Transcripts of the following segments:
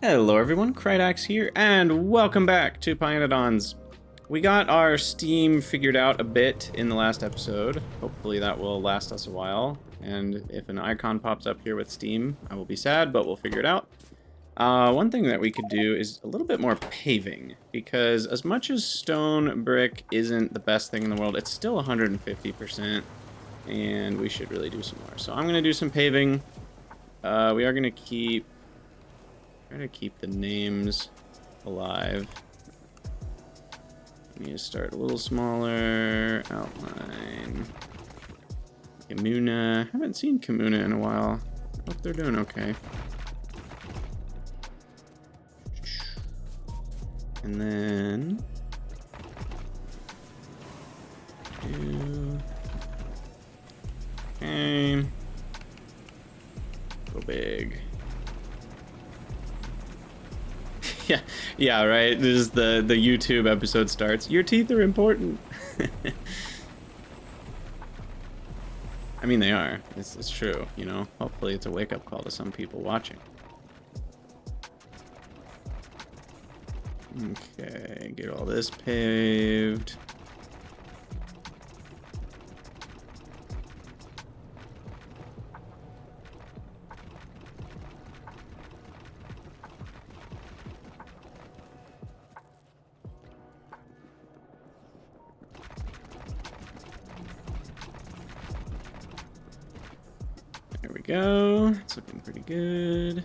Hello everyone, Krydax here, and welcome back to pYanodon's. We got our Steam figured out a bit in the last episode. Hopefully that will last us a while, and if an icon pops up here with Steam, I will be sad, but we'll figure it out. One thing that we could do is a little bit more paving, because as much as stone brick isn't the best thing in the world, it's still 150%, and we should really do some more. So I'm going to do some paving. We are going to try to keep the names alive. Need to start a little smaller. Outline. Kamuna. Haven't seen Kamuna in a while. Hope they're doing okay. And then okay. Go big. Yeah, right. This is the YouTube episode starts. Your teeth are important. I mean, they are. It's true, you know. Hopefully it's a wake-up call to some people watching. Okay, get all this paved. There we go. It's looking pretty good.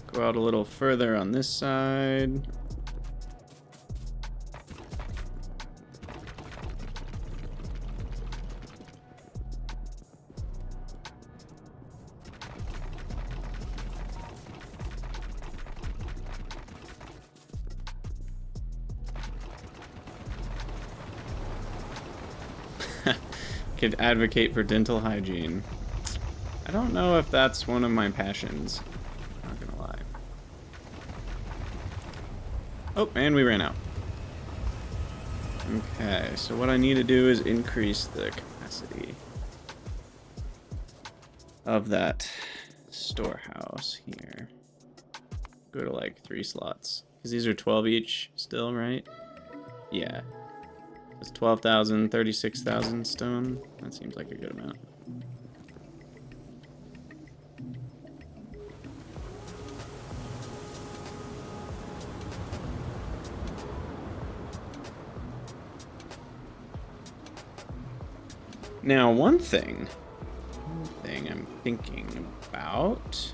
Go out a little further on this side. Could advocate for dental hygiene. I don't know if that's one of my passions. Not gonna lie. Oh, and we ran out. Okay, so what I need to do is increase the capacity of that storehouse here. Go to like 3 slots. Because these are 12 each still, right? Yeah. It's 12,000, 36,000 stone. That seems like a good amount. Now, one thing I'm thinking about.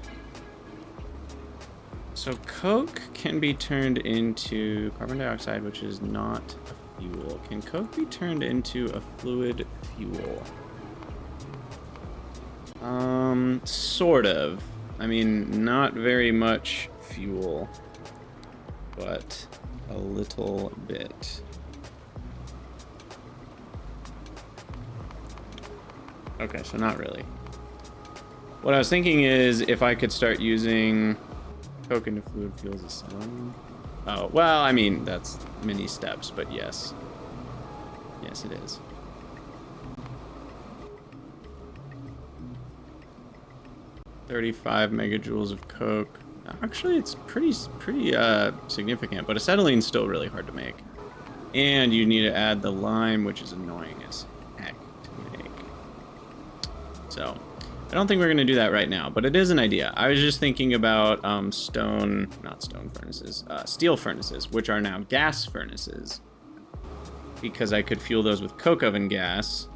So coke can be turned into carbon dioxide, which is not a fuel. Can coke be turned into a fluid fuel? Sort of. I mean, not very much fuel, but a little bit. Okay, so not really. What I was thinking is if I could start using coke into fluid fuels as selling. Oh, well, I mean, that's many steps, but yes. Yes, it is. $35 megajoules of coke. Actually, it's pretty significant, but acetylene's still really hard to make. And you need to add the lime, which is annoying as heck to make. So, I don't think we're going to do that right now, but it is an idea. I was just thinking about steel furnaces, which are now gas furnaces, because I could fuel those with coke oven gas.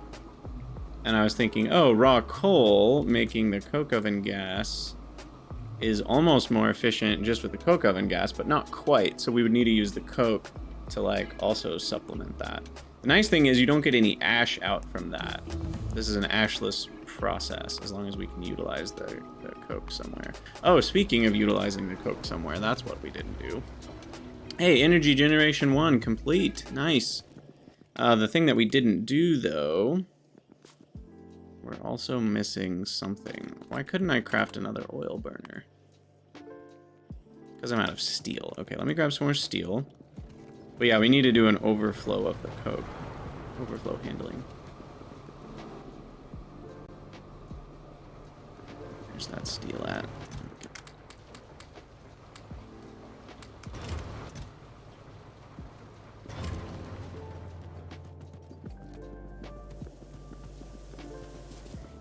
And I was thinking, oh, raw coal making the coke oven gas is almost more efficient just with the coke oven gas, but not quite. So we would need to use the coke to like also supplement that. The nice thing is you don't get any ash out from that. This is an ashless process as long as we can utilize the coke somewhere. Oh, speaking of utilizing the coke somewhere, that's what we didn't do. Hey, energy generation 1 complete. Nice. The thing that we didn't do though, we're also missing something. Why couldn't I craft another oil burner? Because I'm out of steel. Okay, let me grab some more steel. But yeah, we need to do an overflow of the coke. Overflow handling. Where's that steel at?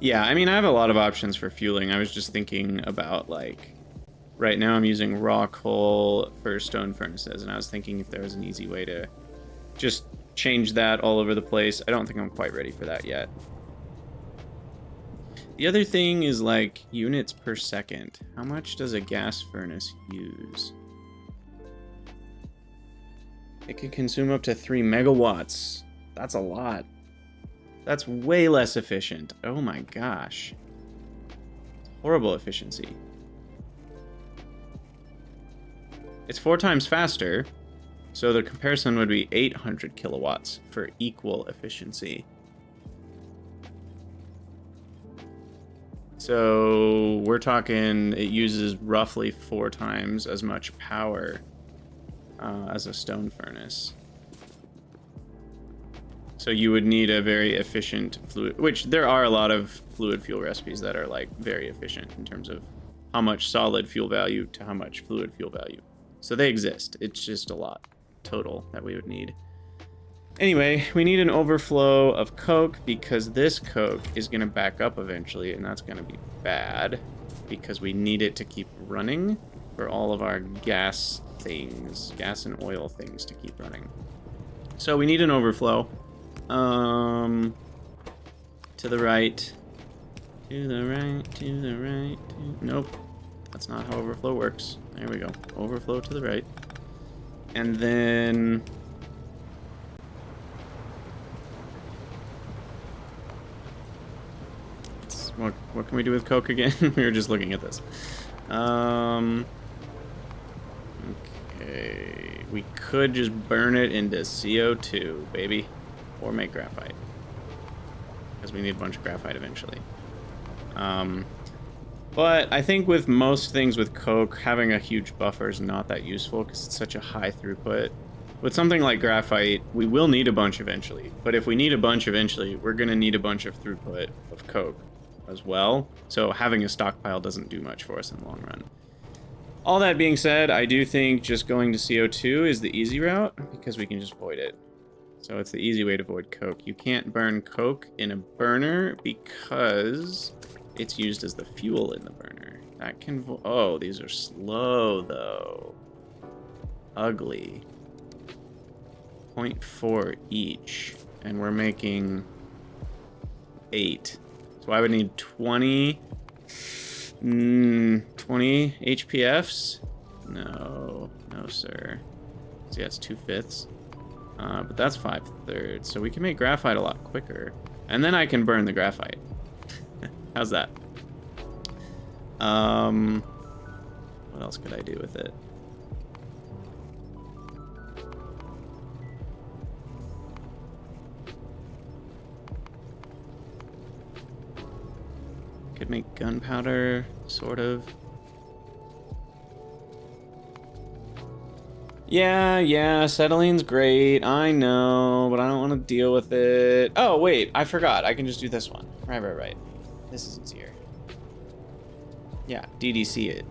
Yeah, I mean, I have a lot of options for fueling. I was just thinking about, like, right now I'm using raw coal for stone furnaces, and I was thinking if there was an easy way to just change that all over the place. I don't think I'm quite ready for that yet. The other thing is, like, units per second. How much does a gas furnace use? It can consume up to 3 megawatts. That's a lot. That's way less efficient. Oh my gosh. Horrible efficiency. It's 4 times faster, so the comparison would be 800 kilowatts for equal efficiency. So we're talking it uses roughly 4 times as much power as a stone furnace. So you would need a very efficient fluid, which there are a lot of fluid fuel recipes that are like very efficient in terms of how much solid fuel value to how much fluid fuel value. So they exist. It's just a lot total that we would need. Anyway, we need an overflow of coke because this coke is going to back up eventually, and that's going to be bad because we need it to keep running for all of our gas things, gas and oil things to keep running. So we need an overflow. To the right. To the right, to the right, nope. That's not how overflow works. There we go. Overflow to the right. And then... What can we do with coke again? We were just looking at this. Okay. We could just burn it into CO2, baby. Or make graphite. Because we need a bunch of graphite eventually. But I think with most things with coke, having a huge buffer is not that useful because it's such a high throughput. With something like graphite, we will need a bunch eventually. But if we need a bunch eventually, we're going to need a bunch of throughput of coke as well. So having a stockpile doesn't do much for us in the long run. All that being said, I do think just going to CO2 is the easy route because we can just void it. So it's the easy way to void coke. You can't burn coke in a burner because it's used as the fuel in the burner. That can oh, these are slow though. Ugly. 0.4 each. And we're making 8. So I would need 20 HPFs? No, sir. So yeah, it's 2/5. But that's 5/3. So we can make graphite a lot quicker. And then I can burn the graphite. How's that? What else could I do with it? Could make gunpowder, sort of. Yeah, acetylene's great, I know, but I don't want to deal with it. Oh, wait, I forgot. I can just do this one. Right. This is easier. Yeah, DDC it.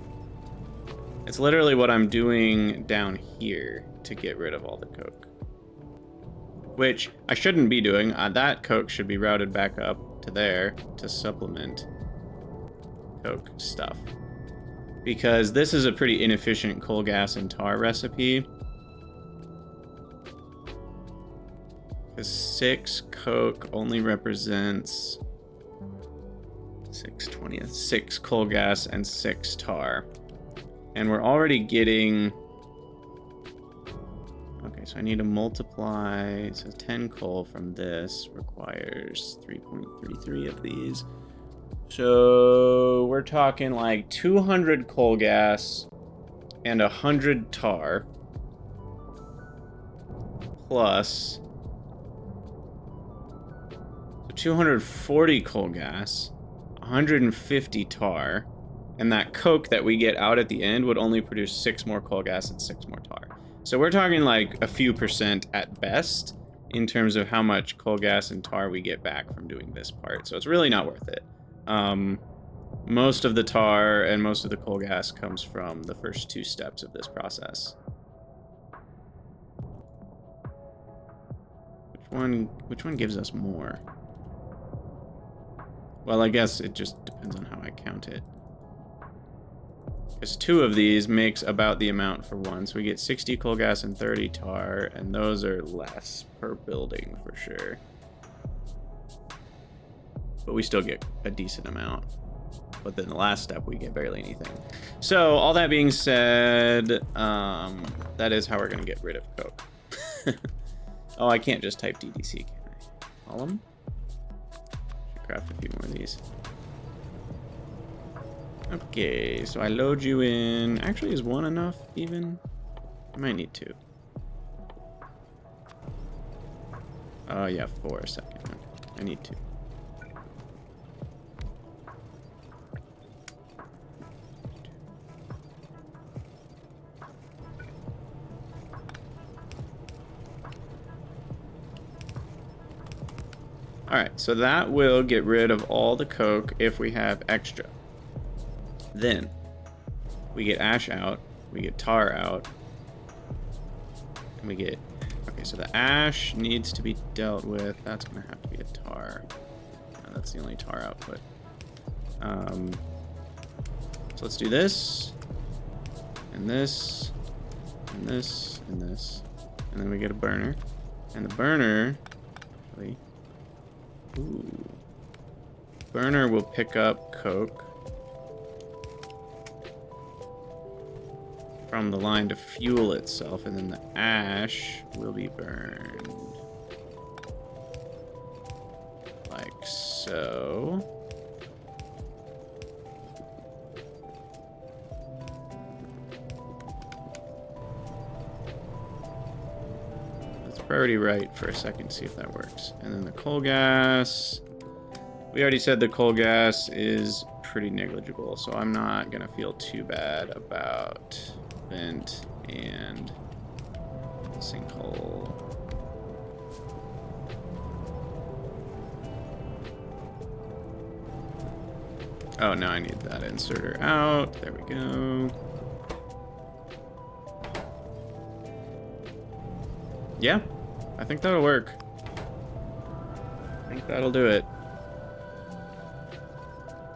It's literally what I'm doing down here to get rid of all the coke. Which I shouldn't be doing. That coke should be routed back up to there to supplement coke stuff. Because this is a pretty inefficient coal, gas, and tar recipe. Because 6 coke only represents 6 coal, gas, and 6 tar. And we're already getting... Okay, so I need to multiply... So 10 coal from this requires 3.33 of these. So we're talking like 200 coal gas and 100 tar plus 240 coal gas, 150 tar, and that coke that we get out at the end would only produce 6 more coal gas and 6 more tar. So we're talking like a few percent at best in terms of how much coal gas and tar we get back from doing this part. So it's really not worth it. Most of the tar and most of the coal gas comes from the first 2 steps of this process. Which one gives us more? Well, I guess it just depends on how I count it. Because 2 of these makes about the amount for 1. So we get 60 coal gas and 30 tar, and those are less per building for sure. But we still get a decent amount. But then the last step, we get barely anything. So all that being said, that is how we're going to get rid of coke. Oh, I can't just type DDC, can I? Column? Should craft a few more of these. Okay, so I load you in. Actually, is 1 enough even? I might need 2. Oh, yeah, 4 a second. Okay. I need 2. Alright, so that will get rid of all the coke if we have extra. Then, we get ash out, we get tar out, and we get... Okay, so the ash needs to be dealt with. That's going to have to be a tar. No, that's the only tar output. So let's do this, and this, and this, and this. And then we get a burner. And the burner... Actually, ooh. Burner will pick up coke from the line to fuel itself, and then the ash will be burned. Like so. Let's priority right for a second, see if that works. And then the coal gas. We already said the coal gas is pretty negligible, so I'm not gonna feel too bad about vent and sinkhole. Oh, now I need that inserter out. There we go. Yeah, I think that'll work. I think that'll do it.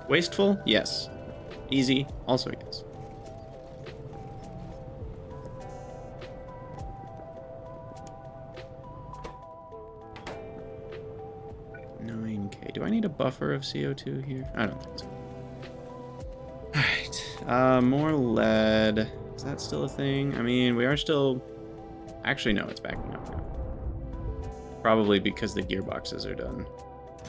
Wasteful? Yes. Easy? Also yes. Do I need a buffer of CO2 here? I don't think so. Alright. More lead. Is that still a thing? I mean, we are still... Actually, no, it's backing up now. Probably because the gearboxes are done.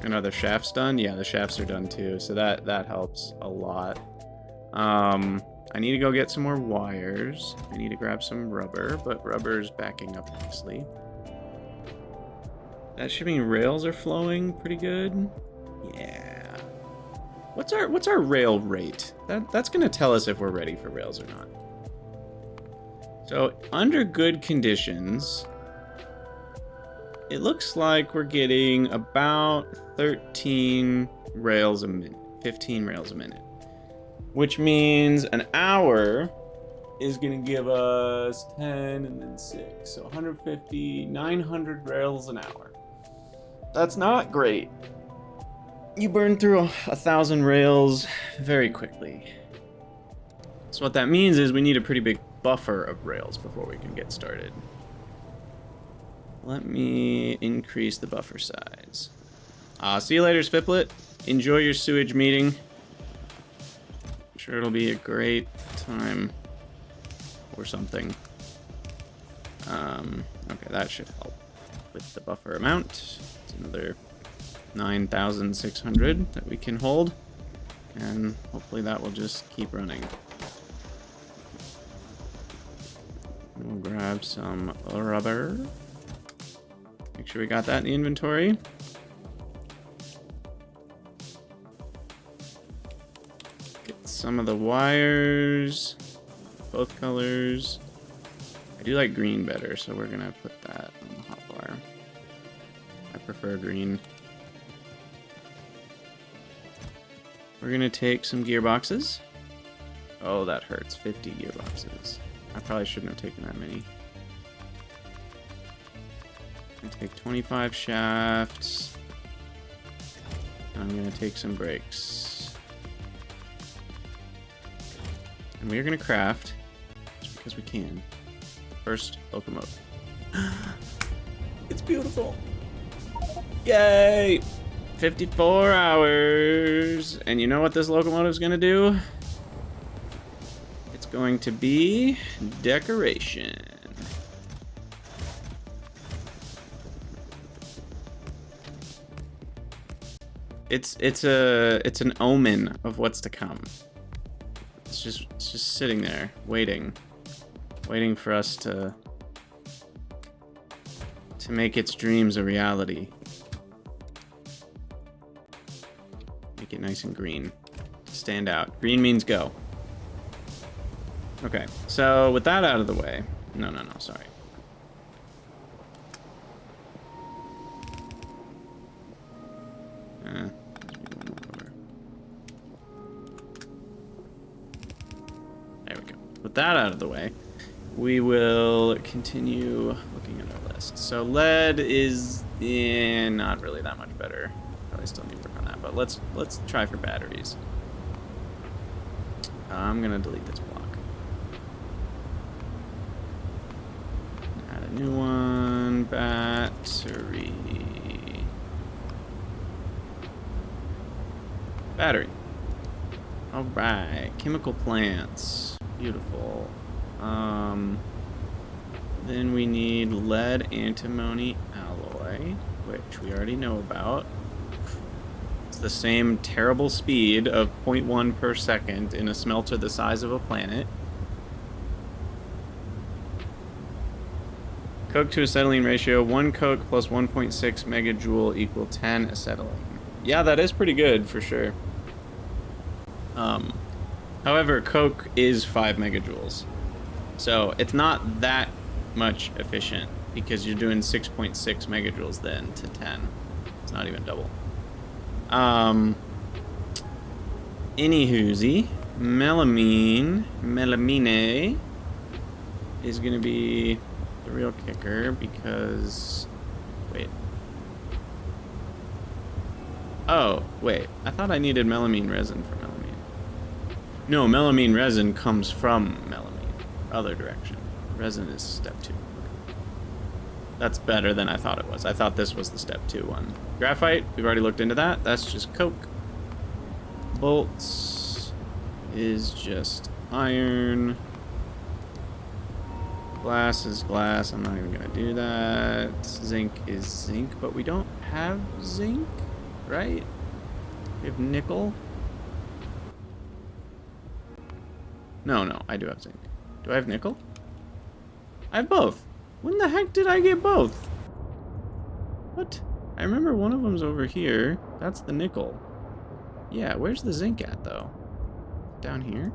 And are the shafts done? Yeah, the shafts are done too. So that helps a lot. I need to go get some more wires. I need to grab some rubber, but rubber's backing up nicely. That should mean rails are flowing pretty good. Yeah. What's our rail rate? That's gonna tell us if we're ready for rails or not. So under good conditions, it looks like we're getting about 13 rails a minute, 15 rails a minute, which means an hour is gonna give us 10 and then 6, so 150, 900 rails an hour. That's not great. You burn through 1,000 rails very quickly. So what that means is we need a pretty big buffer of rails before we can get started. Let me increase the buffer size. See you later, Sviplet. Enjoy your sewage meeting. I'm sure it'll be a great time or something. Okay, that should help with the buffer amount. It's another 9,600 that we can hold, and hopefully that will just keep running. We'll grab some rubber. Make sure we got that in the inventory. Get some of the wires, both colors. I do like green better, so we're gonna put that on the hotbar. I prefer green. We're gonna take some gearboxes. Oh, that hurts. 50 gearboxes. I probably shouldn't have taken that many. I take 25 shafts. I'm gonna take some breaks. And we're gonna craft, just because we can, first locomotive. It's beautiful. Yay! 54 hours. And you know what this locomotive's gonna do? It's going to be decoration. It's an omen of what's to come. It's just sitting there, waiting for us to make its dreams a reality. Make it nice and green. Stand out. Green means go. Okay, so with that out of the way, no, sorry. There we go. With that out of the way, we will continue looking at our list. So lead is not really that much better. Probably still need to work on that, but let's try for batteries. I'm gonna delete this block. Add a new one. Battery. Battery. All right, chemical plants. Beautiful. Then we need lead antimony alloy, which we already know about. It's the same terrible speed of 0.1 per second in a smelter the size of a planet. Coke to acetylene ratio, 1 coke plus 1.6 megajoule equal 10 acetylene. Yeah, that is pretty good for sure. However, coke is 5 megajoules. So it's not that much efficient because you're doing 6.6 megajoules then to 10. It's not even double. Anywhoosie, melamine is gonna be the real kicker because, wait. Oh, wait, I thought I needed melamine resin for melamine. No, melamine resin comes from melamine. Other direction. Resin is step 2. That's better than I thought it was. I thought this was the step 2 one. Graphite, we've already looked into that. That's just coke. Bolts is just iron. Glass is glass. I'm not even gonna do that. Zinc is zinc, but we don't have zinc, right? We have nickel. No, I do have zinc. Do I have nickel? I have both. When the heck did I get both? What? I remember one of them's over here. That's the nickel. Yeah, where's the zinc at, though? Down here?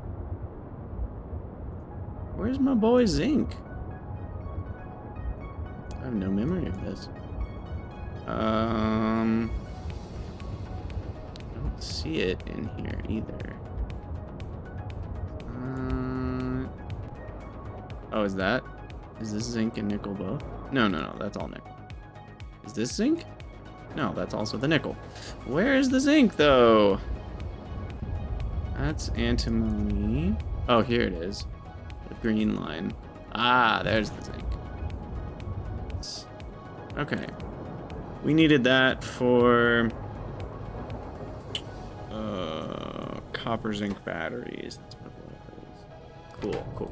Where's my boy zinc? I have no memory of this. I don't see it in here either. Oh, is this zinc and nickel both? No, that's all nickel. Is this zinc? No, that's also the nickel. Where is the zinc, though? That's antimony. Oh, here it is. The green line. Ah, there's the zinc. Okay. We needed that for copper zinc batteries. That's what it is. Cool.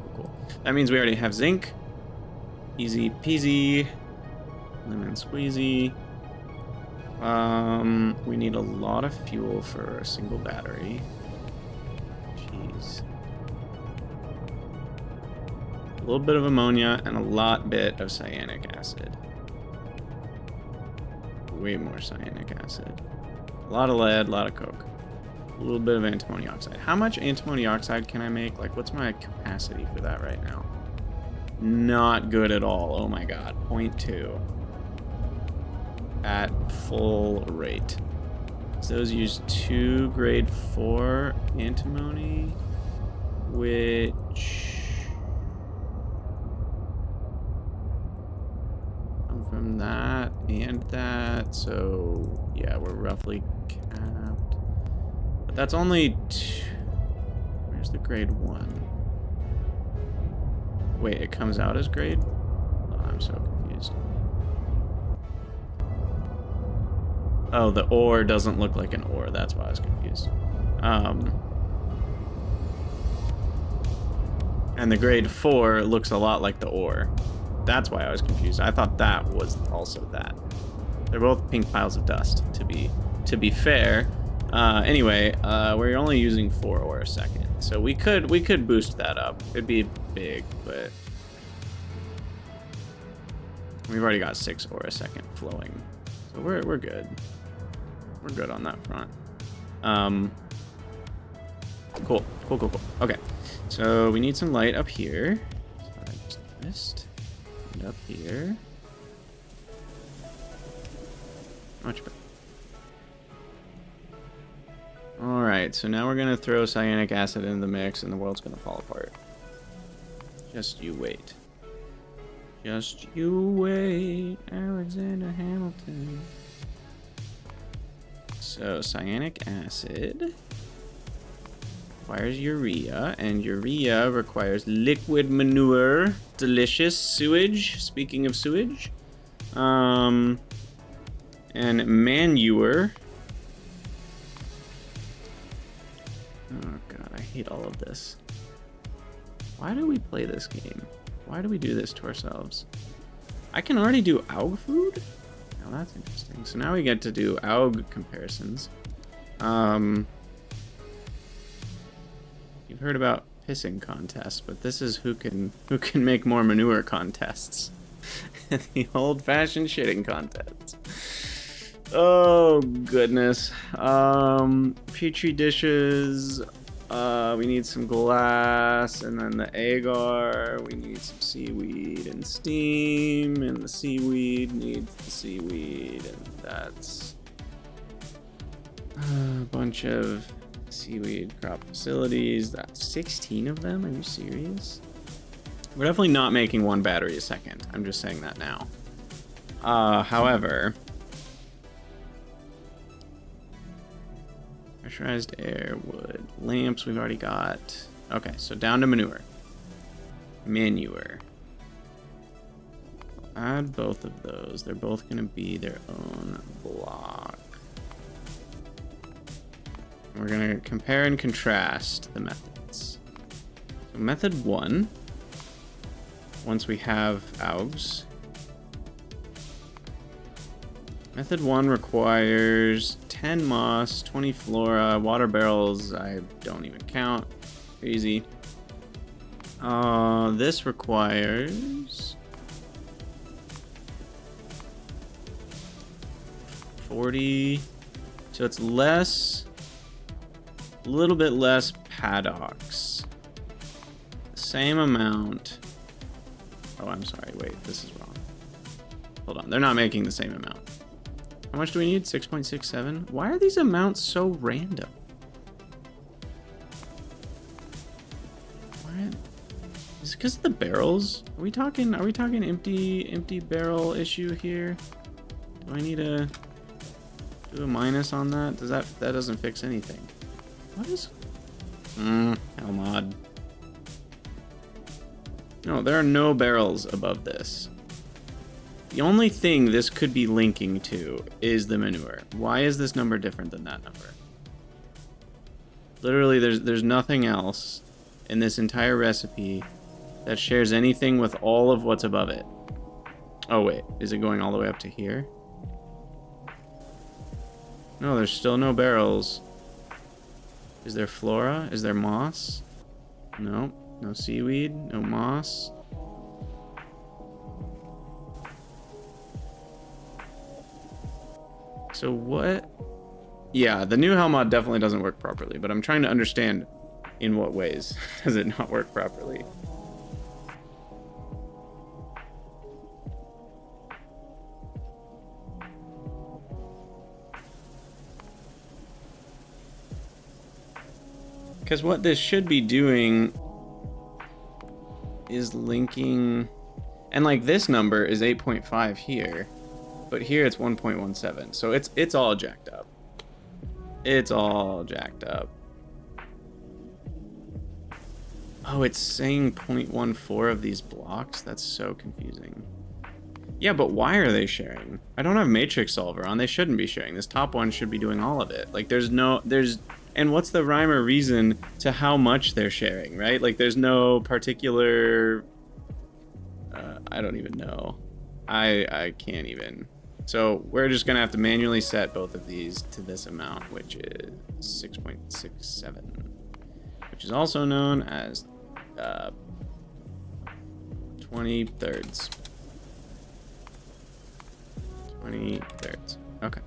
That means we already have zinc. Easy peasy. Lemon squeezy. We need a lot of fuel for a single battery. Jeez. A little bit of ammonia and a bit of cyanic acid. Way more cyanic acid. A lot of lead, a lot of coke. A little bit of antimony oxide. How much antimony oxide can I make? Like, what's my capacity for that right now? Not good at all. Oh my god. 0.2. At full rate. So those use 2 grade 4 antimony, which come from that and that. So yeah, we're roughly capped. That's only two. Where's the grade 1? Wait, it comes out as grade? Oh, I'm so confused. Oh, the ore doesn't look like an ore. That's why I was confused. And the grade 4 looks a lot like the ore. That's why I was confused. I thought that was also that. They're both pink piles of dust, to be fair. Anyway, we're only using 4 ore a second. So we could boost that up. It'd be big, but we've already got 6 ore a second flowing. So we're good. We're good on that front. Cool. Okay. So we need some light up here. So I just missed. And up here. Much better. Alright, so now we're gonna throw cyanic acid into the mix and the world's gonna fall apart. Just you wait. Just you wait, Alexander Hamilton. So cyanic acid requires urea, and urea requires liquid manure. Delicious. Sewage, speaking of sewage. And manure. Oh god, I hate all of this. Why do we play this game? Why do we do this to ourselves? I can already do AUG food? Now that's interesting. So now we get to do AUG comparisons. You've heard about pissing contests, but this is who can make more manure contests. The old-fashioned shitting contests. Oh goodness. Petri dishes. We need some glass, and then the agar. We need some seaweed and steam, and the seaweed needs the seaweed, and that's a bunch of seaweed crop facilities. That's 16 of them. Are you serious? We're definitely not making 1 battery a second. I'm just saying that now. However, pressurized air, wood, lamps we've already got. Okay, so down to manure. Manure. I'll add both of those. They're both going to be their own block. We're going to compare and contrast the methods. So method 1, once we have AUGs. Method 1 requires 10 moss, 20 flora, water barrels, I don't even count. Crazy. This requires 40. So it's less, a little bit less paddocks. Same amount. Oh, I'm sorry. Wait, this is wrong. Hold on. They're not making the same amount. How much do we need? 6.67? Why are these amounts so random? What? Is it because of the barrels? Are we talking empty barrel issue here? Do I need to do a minus on that? That doesn't fix anything. What is hell mod. No, there are no barrels above this. The only thing this could be linking to is the manure. Why is this number different than that number? Literally, there's nothing else in this entire recipe that shares anything with all of what's above it. Oh wait, is it going all the way up to here? No, there's still no barrels. Is there flora? Is there moss? No, no seaweed, no moss. So what? Yeah, the new hell mod definitely doesn't work properly, but I'm trying to understand in what ways does it not work properly. Because what this should be doing is linking, and like this number is 8.5 here, but here it's 1.17, so it's all jacked up. It's all jacked up. Oh, it's saying 0.14 of these blocks? That's so confusing. Yeah, but why are they sharing? I don't have matrix solver on. They shouldn't be sharing. This top one should be doing all of it. Like, and what's the rhyme or reason to how much they're sharing, right? Like, there's no particular, I don't even know. I can't even. So we're just gonna have to manually set both of these to this amount, which is 6.67, which is also known as 20/3. 20/3. Okay.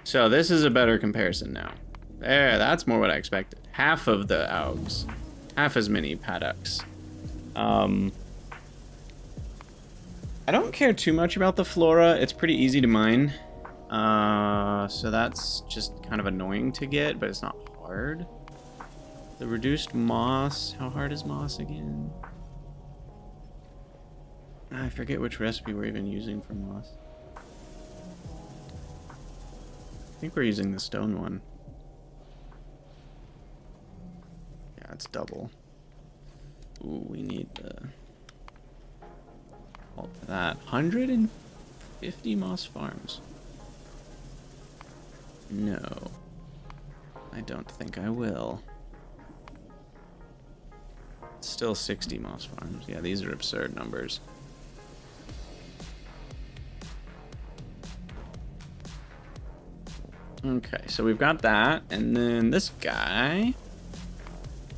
So this is a better comparison now. There, that's more what I expected. Half of the augs. Half as many paddocks. I don't care too much about the flora. It's pretty easy to mine. So that's just kind of annoying to get, but it's not hard. The reduced moss. How hard is moss again? I forget which recipe we're even using for moss. I think we're using the stone one. Yeah, it's double. Ooh, we need the... all for that. 150 moss farms. No. I don't think I will. Still 60 moss farms. Yeah, these are absurd numbers. Okay, so we've got that, and then this guy,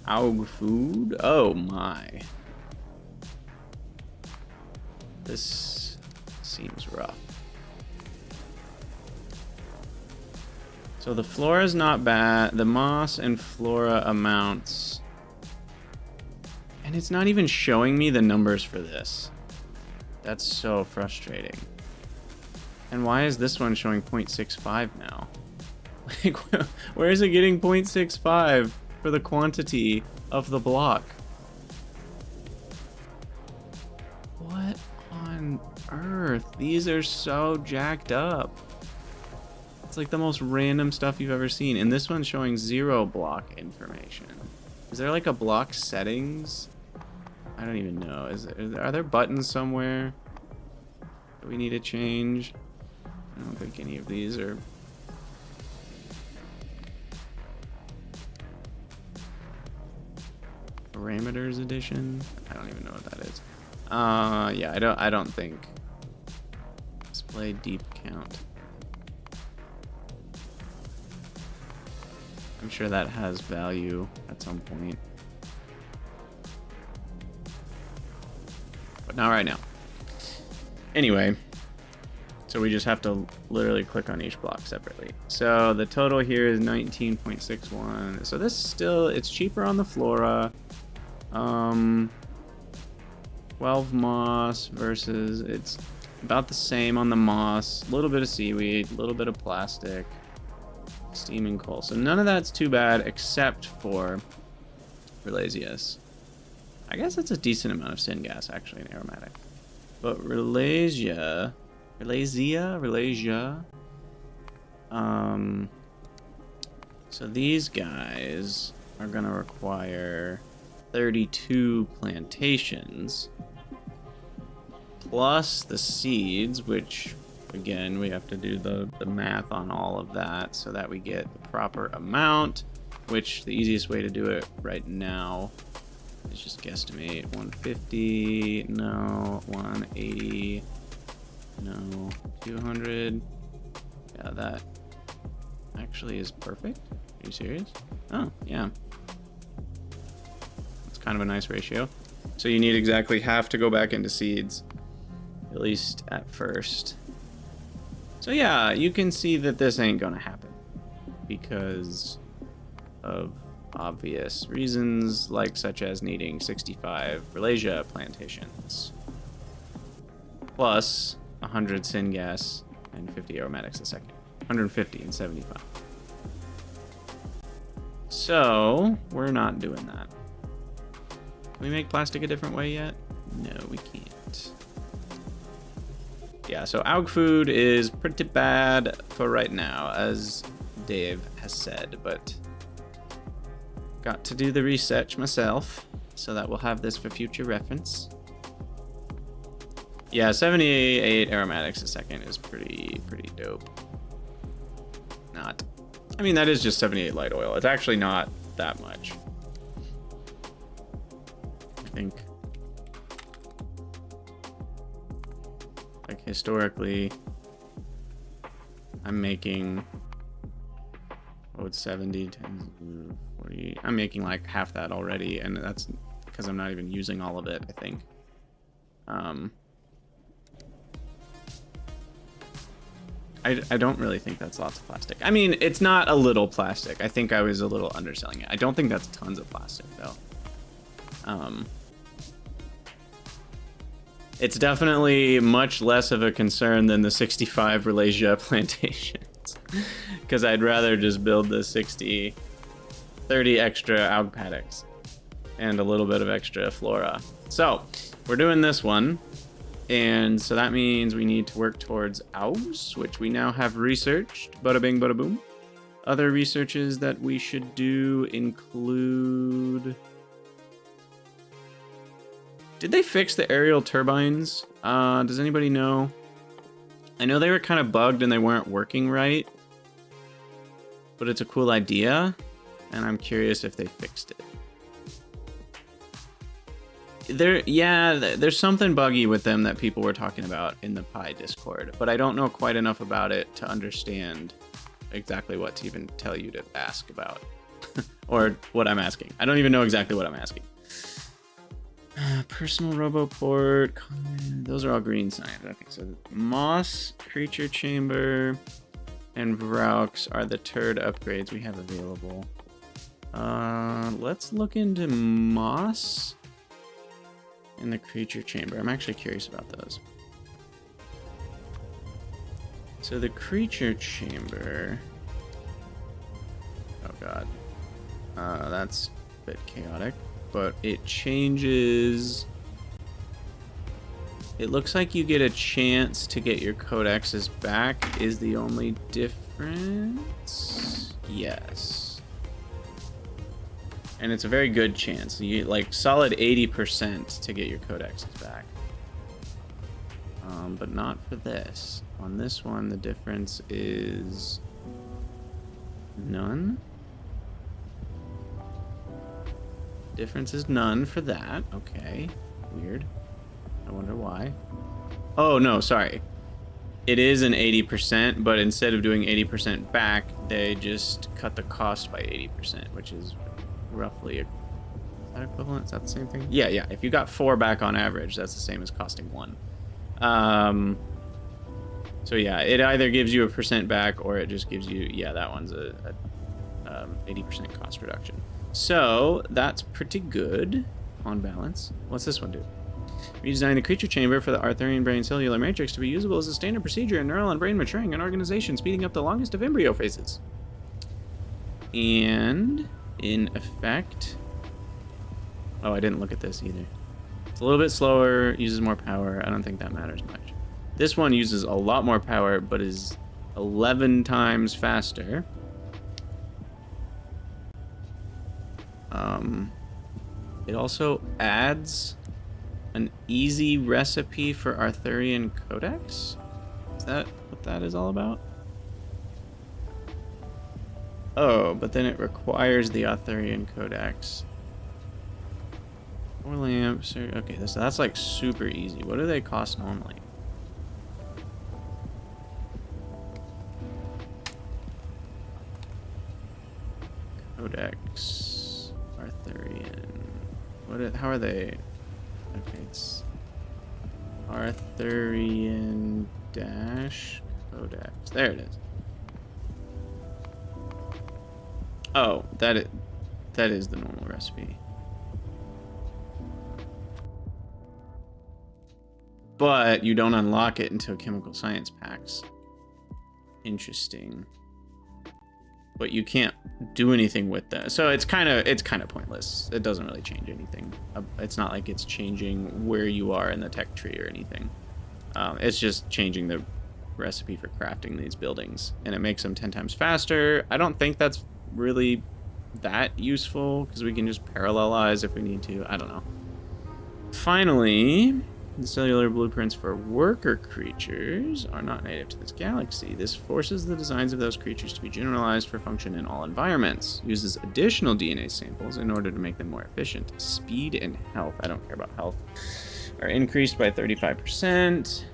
Aug food. Oh my, this seems rough. So the flora is not bad. The moss and flora amounts, and it's not even showing me the numbers for this. That's so frustrating. And why is this one showing 0.65 now? Like, where is it getting 0.65 for the quantity of the block? What on earth? These are so jacked up. It's like the most random stuff you've ever seen. And this one's showing 0 block information. Is there like a block settings? I don't even know. Are there buttons somewhere that we need to change? I don't think any of these are... Parameters edition? I don't even know what that is. Yeah, I don't think. Display deep count. I'm sure that has value at some point. But not right now. Anyway, so we just have to literally click on each block separately. So the total here is 19.61. So this still, it's cheaper on the flora. 12 moss versus, it's about the same on the moss. A little bit of seaweed, a little bit of plastic, steam and coal. So none of that's too bad except for Relazius. I guess that's a decent amount of syngas actually in aromatic. But Relasia. So these guys are gonna require 32 plantations plus the seeds, which again we have to do the math on all of that so that we get the proper amount, which the easiest way to do it right now is just guesstimate. 150, no, 180, no, 200. Yeah, that actually is perfect. Are you serious? Oh, yeah. Kind of a nice ratio. So you need exactly half to go back into seeds, at least at first. So yeah, you can see that this ain't gonna happen because of obvious reasons, like such as needing 65 Relasia plantations plus 100 syngas and 50 aromatics a second. 150 and 75. So we're not doing that. Can we make plastic a different way yet? No, we can't. Yeah, so Aug food is pretty bad for right now, as Dave has said, but got to do the research myself, so that we'll have this for future reference. Yeah, 78 aromatics a second is pretty dope. Not. I mean, that is just 78 light oil. It's actually not that much. I think. Like, historically, I'm making, what would 70, 10, 40, I'm making like half that already, and that's because I'm not even using all of it, I think. I don't really think that's lots of plastic. I mean, it's not a little plastic. I think I was a little underselling it. I don't think that's tons of plastic, though. It's definitely much less of a concern than the 65 Ralasia plantations, because I'd rather just build the 30 extra aug paddocks and a little bit of extra flora. So we're doing this one, and so that means we need to work towards augs, which we now have researched. Bada bing, bada boom. Other researches that we should do include... Did they fix the aerial turbines? Does anybody know? I know they were kind of bugged and they weren't working right, but it's a cool idea, and I'm curious if they fixed it. There's something buggy with them that people were talking about in the Pi Discord, but I don't know quite enough about it to understand exactly what to even tell you to ask about, or what I'm asking. I don't even know exactly what I'm asking. Personal Roboport, those are all green science. Okay, so Moss, Creature Chamber, and Vraux are the turd upgrades we have available. Let's look into Moss and the Creature Chamber. I'm actually curious about those. So the Creature Chamber... Oh god. That's a bit chaotic. But it changes... It looks like you get a chance to get your codexes back is the only difference. Yes. And it's a very good chance. You get like solid 80% to get your codexes back. But not for this. On this one, the difference is none. Difference is none for that. Okay. Weird. I wonder why. Oh, no, sorry. It is an 80%, but instead of doing 80% back, they just cut the cost by 80%, which is roughly... Is that equivalent? Is that the same thing? Yeah. If you got 4 back on average, that's the same as costing 1. So yeah, it either gives you a % back, or it just gives you... Yeah, that one's a 80% cost reduction. So that's pretty good on balance. What's this one do? Redesign the creature chamber for the Arthurian brain cellular matrix to be usable as a standard procedure in neural and brain maturing and organization, speeding up the longest of embryo phases. And in effect... Oh, I didn't look at this either. It's a little bit slower, uses more power. I don't think that matters much. This one uses a lot more power, but is 11 times faster. It also adds an easy recipe for Arthurian Codex? Is that what that is all about? Oh, but then it requires the Arthurian Codex. 4 lamps. Okay, so that's like super easy. What do they cost normally? Codex. Arthurian. How are they? Okay, it's Arthurian dash Codex. There it is. Oh, that is the normal recipe. But you don't unlock it until chemical science packs. Interesting. But you can't do anything with that. So it's kind of pointless. It doesn't really change anything. It's not like it's changing where you are in the tech tree or anything. It's just changing the recipe for crafting these buildings, and it makes them 10 times faster. I don't think that's really that useful, because we can just parallelize if we need to. I don't know. Finally, the cellular blueprints for worker creatures are not native to this galaxy. This forces the designs of those creatures to be generalized for function in all environments. Uses additional DNA samples in order to make them more efficient. Speed and health, I don't care about health, are increased by 35%,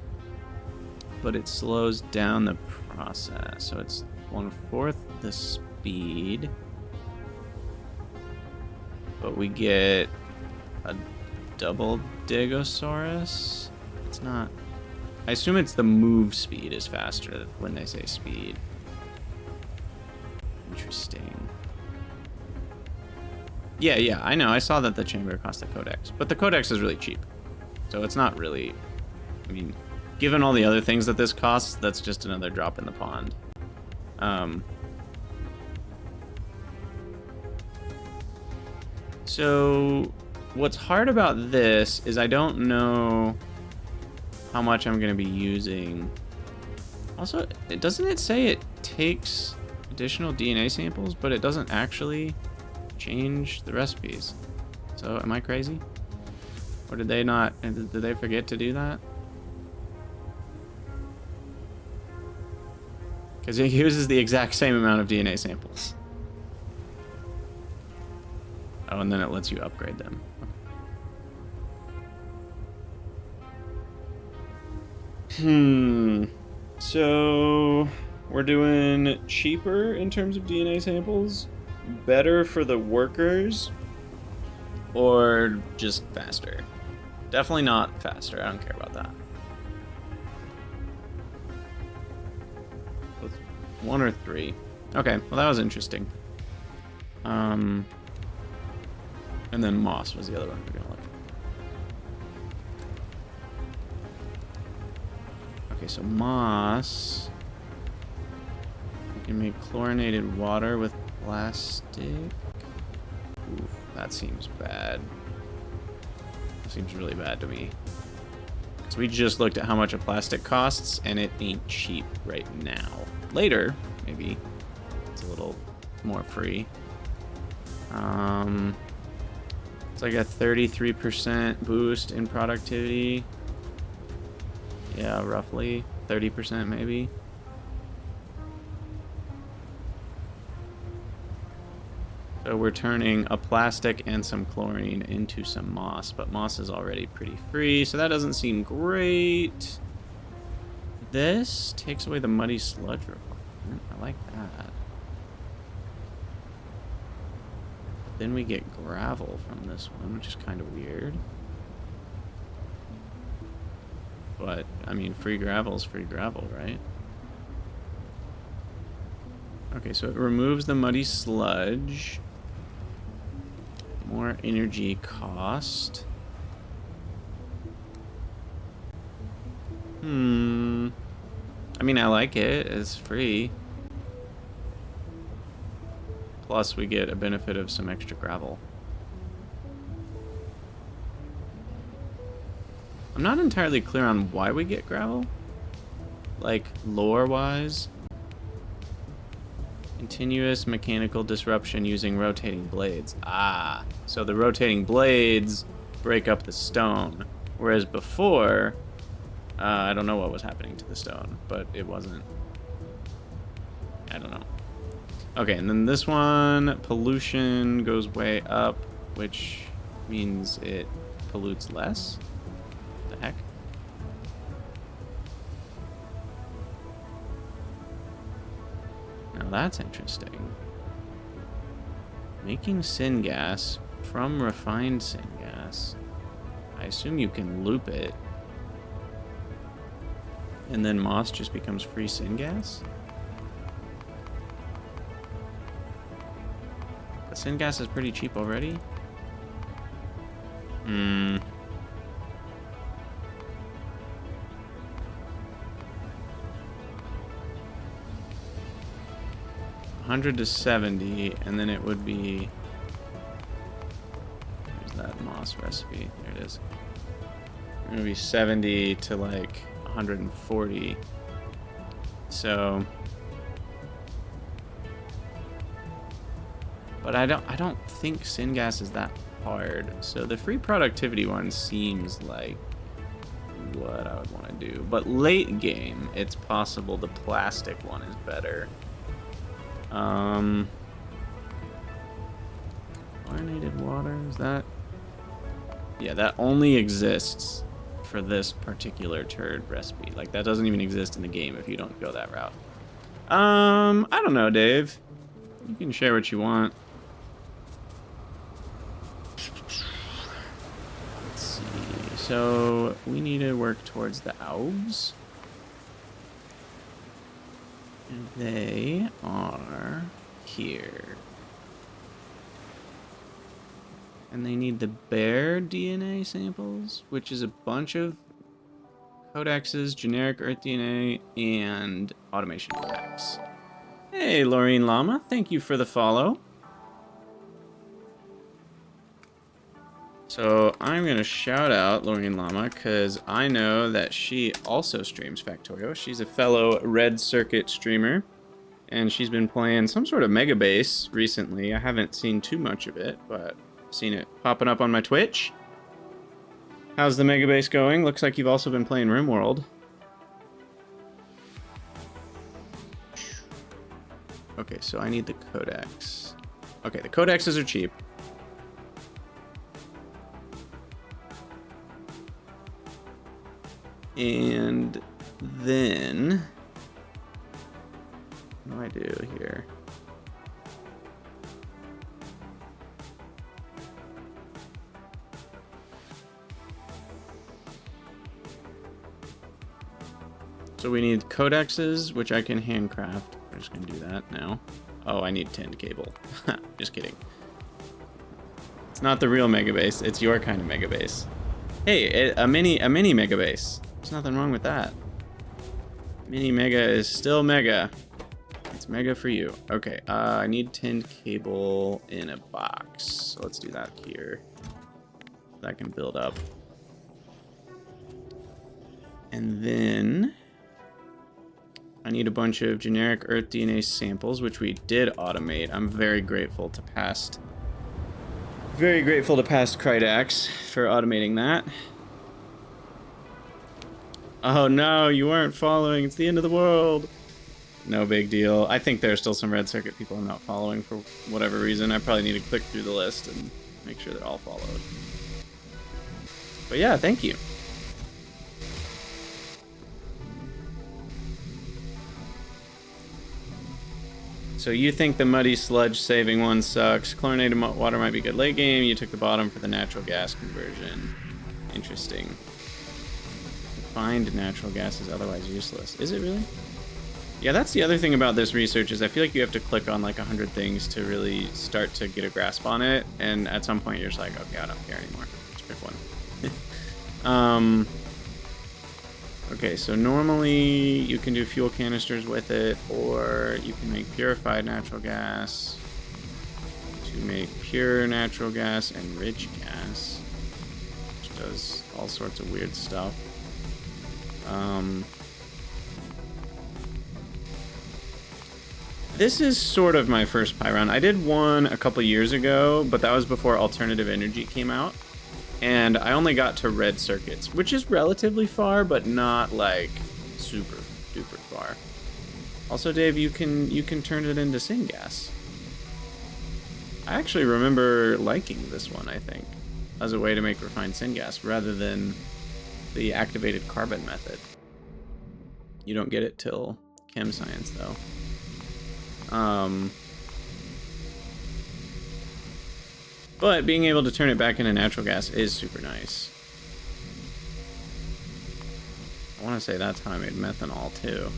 but it slows down the process. So it's 1/4 the speed, but we get a double Digosaurus. It's not. I assume it's the move speed is faster when they say speed. Interesting. Yeah, I know. I saw that the chamber cost the codex, but the codex is really cheap. So it's not really. I mean, given all the other things that this costs, that's just another drop in the pond. So what's hard about this is I don't know how much I'm going to be using. Also, doesn't it say it takes additional DNA samples, but it doesn't actually change the recipes? So am I crazy? Or did they not, did they forget to do that? Because it uses the exact same amount of DNA samples. Oh, and then it lets you upgrade them. So we're doing cheaper in terms of DNA samples, better for the workers, or just faster? Definitely not faster. I don't care about that. One or three. Okay, well that was interesting. And then moss was the other one we're gonna look at. Okay, so moss. We can make chlorinated water with plastic. Oof, that seems bad. That seems really bad to me. Because we just looked at how much a plastic costs, and it ain't cheap right now. Later, maybe it's a little more free. It's like a 33% boost in productivity. Yeah, roughly 30% maybe. So we're turning a plastic and some chlorine into some moss, but moss is already pretty free, so that doesn't seem great. This takes away the muddy sludge requirement. I like that. Then we get gravel from this one, which is kind of weird. But, I mean, free gravel is free gravel, right? Okay, so it removes the muddy sludge. More energy cost. I mean, I like it. It's free. Plus, we get a benefit of some extra gravel. I'm not entirely clear on why we get gravel. Like, lore-wise. Continuous mechanical disruption using rotating blades. Ah, so the rotating blades break up the stone. Whereas before, I don't know what was happening to the stone, but it wasn't. I don't know. Okay, and then this one, pollution goes way up, which means it pollutes less. What the heck? Now that's interesting. Making syngas from refined syngas. I assume you can loop it. And then moss just becomes free syngas? But syngas is pretty cheap already. Hmm. 100 to 70, and then it would be... Where's that moss recipe? There it is. It would be 70 to like 140. So, but I don't think syngas is that hard. So the free productivity one seems like what I would want to do. But late game, it's possible the plastic one is better. Chlorinated water, is that? Yeah, that only exists for this particular turd recipe. Like, that doesn't even exist in the game if you don't go that route. I don't know, Dave. You can share what you want. Let's see. So, we need to work towards the Alps. And they are here. And they need the bear DNA samples, which is a bunch of codexes, generic Earth DNA, and automation packs. Hey, Laureen Llama, thank you for the follow. So I'm going to shout out Laureen Llama because I know that she also streams Factorio. She's a fellow Red Circuit streamer, and she's been playing some sort of Mega Base recently. I haven't seen too much of it, but I've seen it popping up on my Twitch. How's the Mega Base going? Looks like you've also been playing RimWorld. Okay, so I need the codex. Okay, the codexes are cheap. And then, what do I do here? So we need codexes, which I can handcraft. We're just gonna do that now. Oh, I need 10 cable. Just kidding. It's not the real Mega Base. It's your kind of Mega Base. Hey, a mini Mega Base. There's nothing wrong with that. Mini Mega is still Mega. It's Mega for you. Okay, I need 10 cable in a box. So let's do that here. That can build up. And then I need a bunch of generic Earth DNA samples, which we did automate. I'm very grateful to past Krydax for automating that. Oh no, you weren't following. It's the end of the world. No big deal. I think there's still some Red Circuit people I'm not following for whatever reason. I probably need to click through the list and make sure they're all followed. But yeah, thank you. So you think the muddy sludge saving one sucks. Chlorinated water might be good late game. You took the bottom for the natural gas conversion. Interesting. Refined natural gas is otherwise useless. Is it really? Yeah, that's the other thing about this research is I feel like you have to click on like 100 things to really start to get a grasp on it. And at some point you're just like, okay, I don't care anymore. Just pick one. Okay, so normally you can do fuel canisters with it, or you can make purified natural gas to make pure natural gas and rich gas, which does all sorts of weird stuff. This is sort of my first pyrun. I did one a couple years ago, but that was before alternative energy came out. And I only got to red circuits, which is relatively far, but not like super duper far. Also, Dave, you can turn it into syngas. I actually remember liking this one, I think, as a way to make refined syngas rather than the activated carbon method. You don't get it till chem science, though. But being able to turn it back into natural gas is super nice. I want to say that's how I made methanol, too.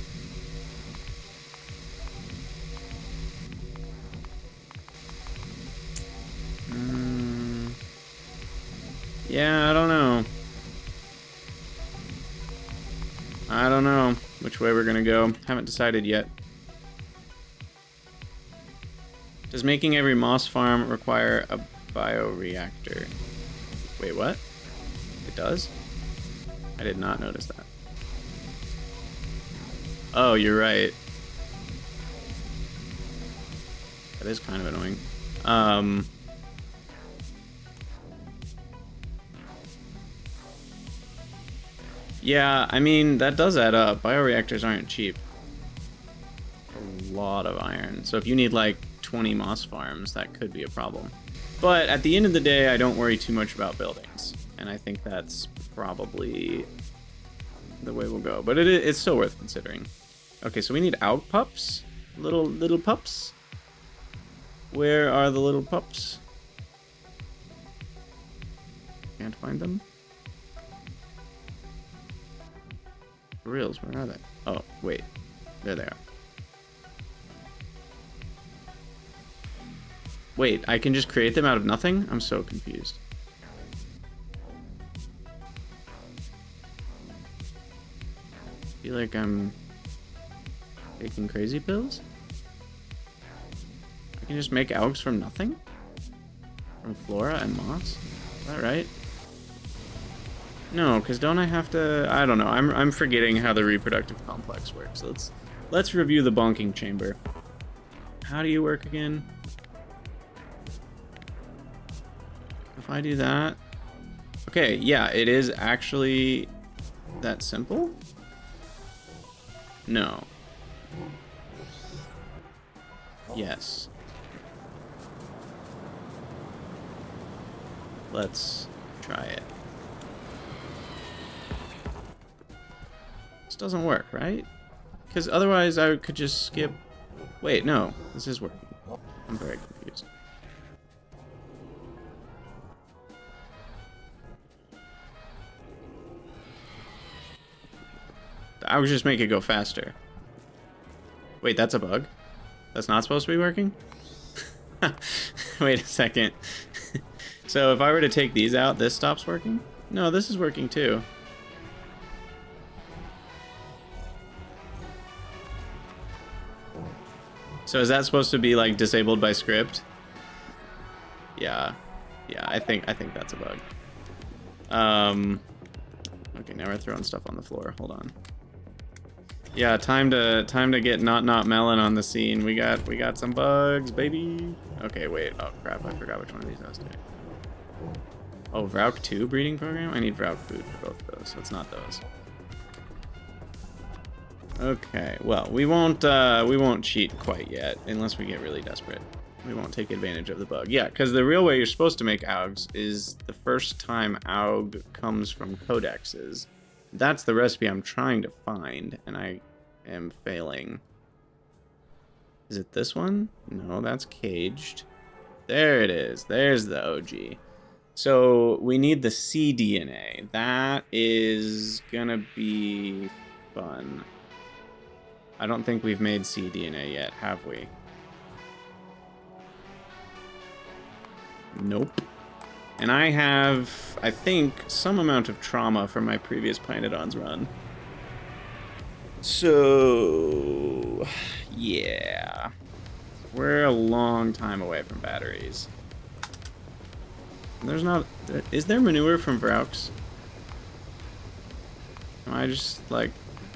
Yeah, I don't know. I don't know which way we're gonna go. Haven't decided yet. Does making every moss farm require a bioreactor? Wait, what? It does? I did not notice that. Oh, you're right. That is kind of annoying. Yeah, I mean, that does add up. Bioreactors aren't cheap. A lot of iron. So if you need like 20 moss farms, that could be a problem. But at the end of the day, I don't worry too much about buildings. And I think that's probably the way we'll go. But it's still worth considering. Okay, so we need Aug pups. Little pups. Where are the little pups? Can't find them. For reals, where are they? Oh, wait. There they are. Wait, I can just create them out of nothing? I'm so confused. I feel like I'm taking crazy pills? I can just make Augs from nothing? From flora and moss? Is that right? No, because don't I have to... I don't know. I'm forgetting how the reproductive complex works. Let's review the bonking chamber. How do you work again? If I do that... Okay, yeah, it is actually that simple? No. Yes. Let's try it. This doesn't work, right? Because otherwise I could just skip... Wait, no. This is working. I'm very confused. I would just make it go faster. Wait, that's a bug? That's not supposed to be working? Wait a second. So if I were to take these out, this stops working? No, this is working too. So is that supposed to be like disabled by script? Yeah. Yeah, I think that's a bug. Okay, now we're throwing stuff on the floor. Hold on. Yeah, time to get not melon on the scene. We got some bugs, baby. Okay, wait. Oh crap, I forgot which one of these I was doing. Oh, Vrauk 2 breeding program? I need Vrauk food for both of those, so it's not those. Okay, well, we won't cheat quite yet, unless we get really desperate. We won't take advantage of the bug. Yeah, because the real way you're supposed to make Augs is the first time Aug comes from codexes. That's the recipe I'm trying to find, and I am failing. Is it this one? No, that's caged. There it is. There's the OG. So we need the cDNA. That is gonna be fun. I don't think we've made cDNA yet, have we? Nope. And I have, I think, some amount of trauma from my previous pYanodon's run. So, yeah. We're a long time away from batteries. There's not... Is there manure from Vrauks? Am I just, like,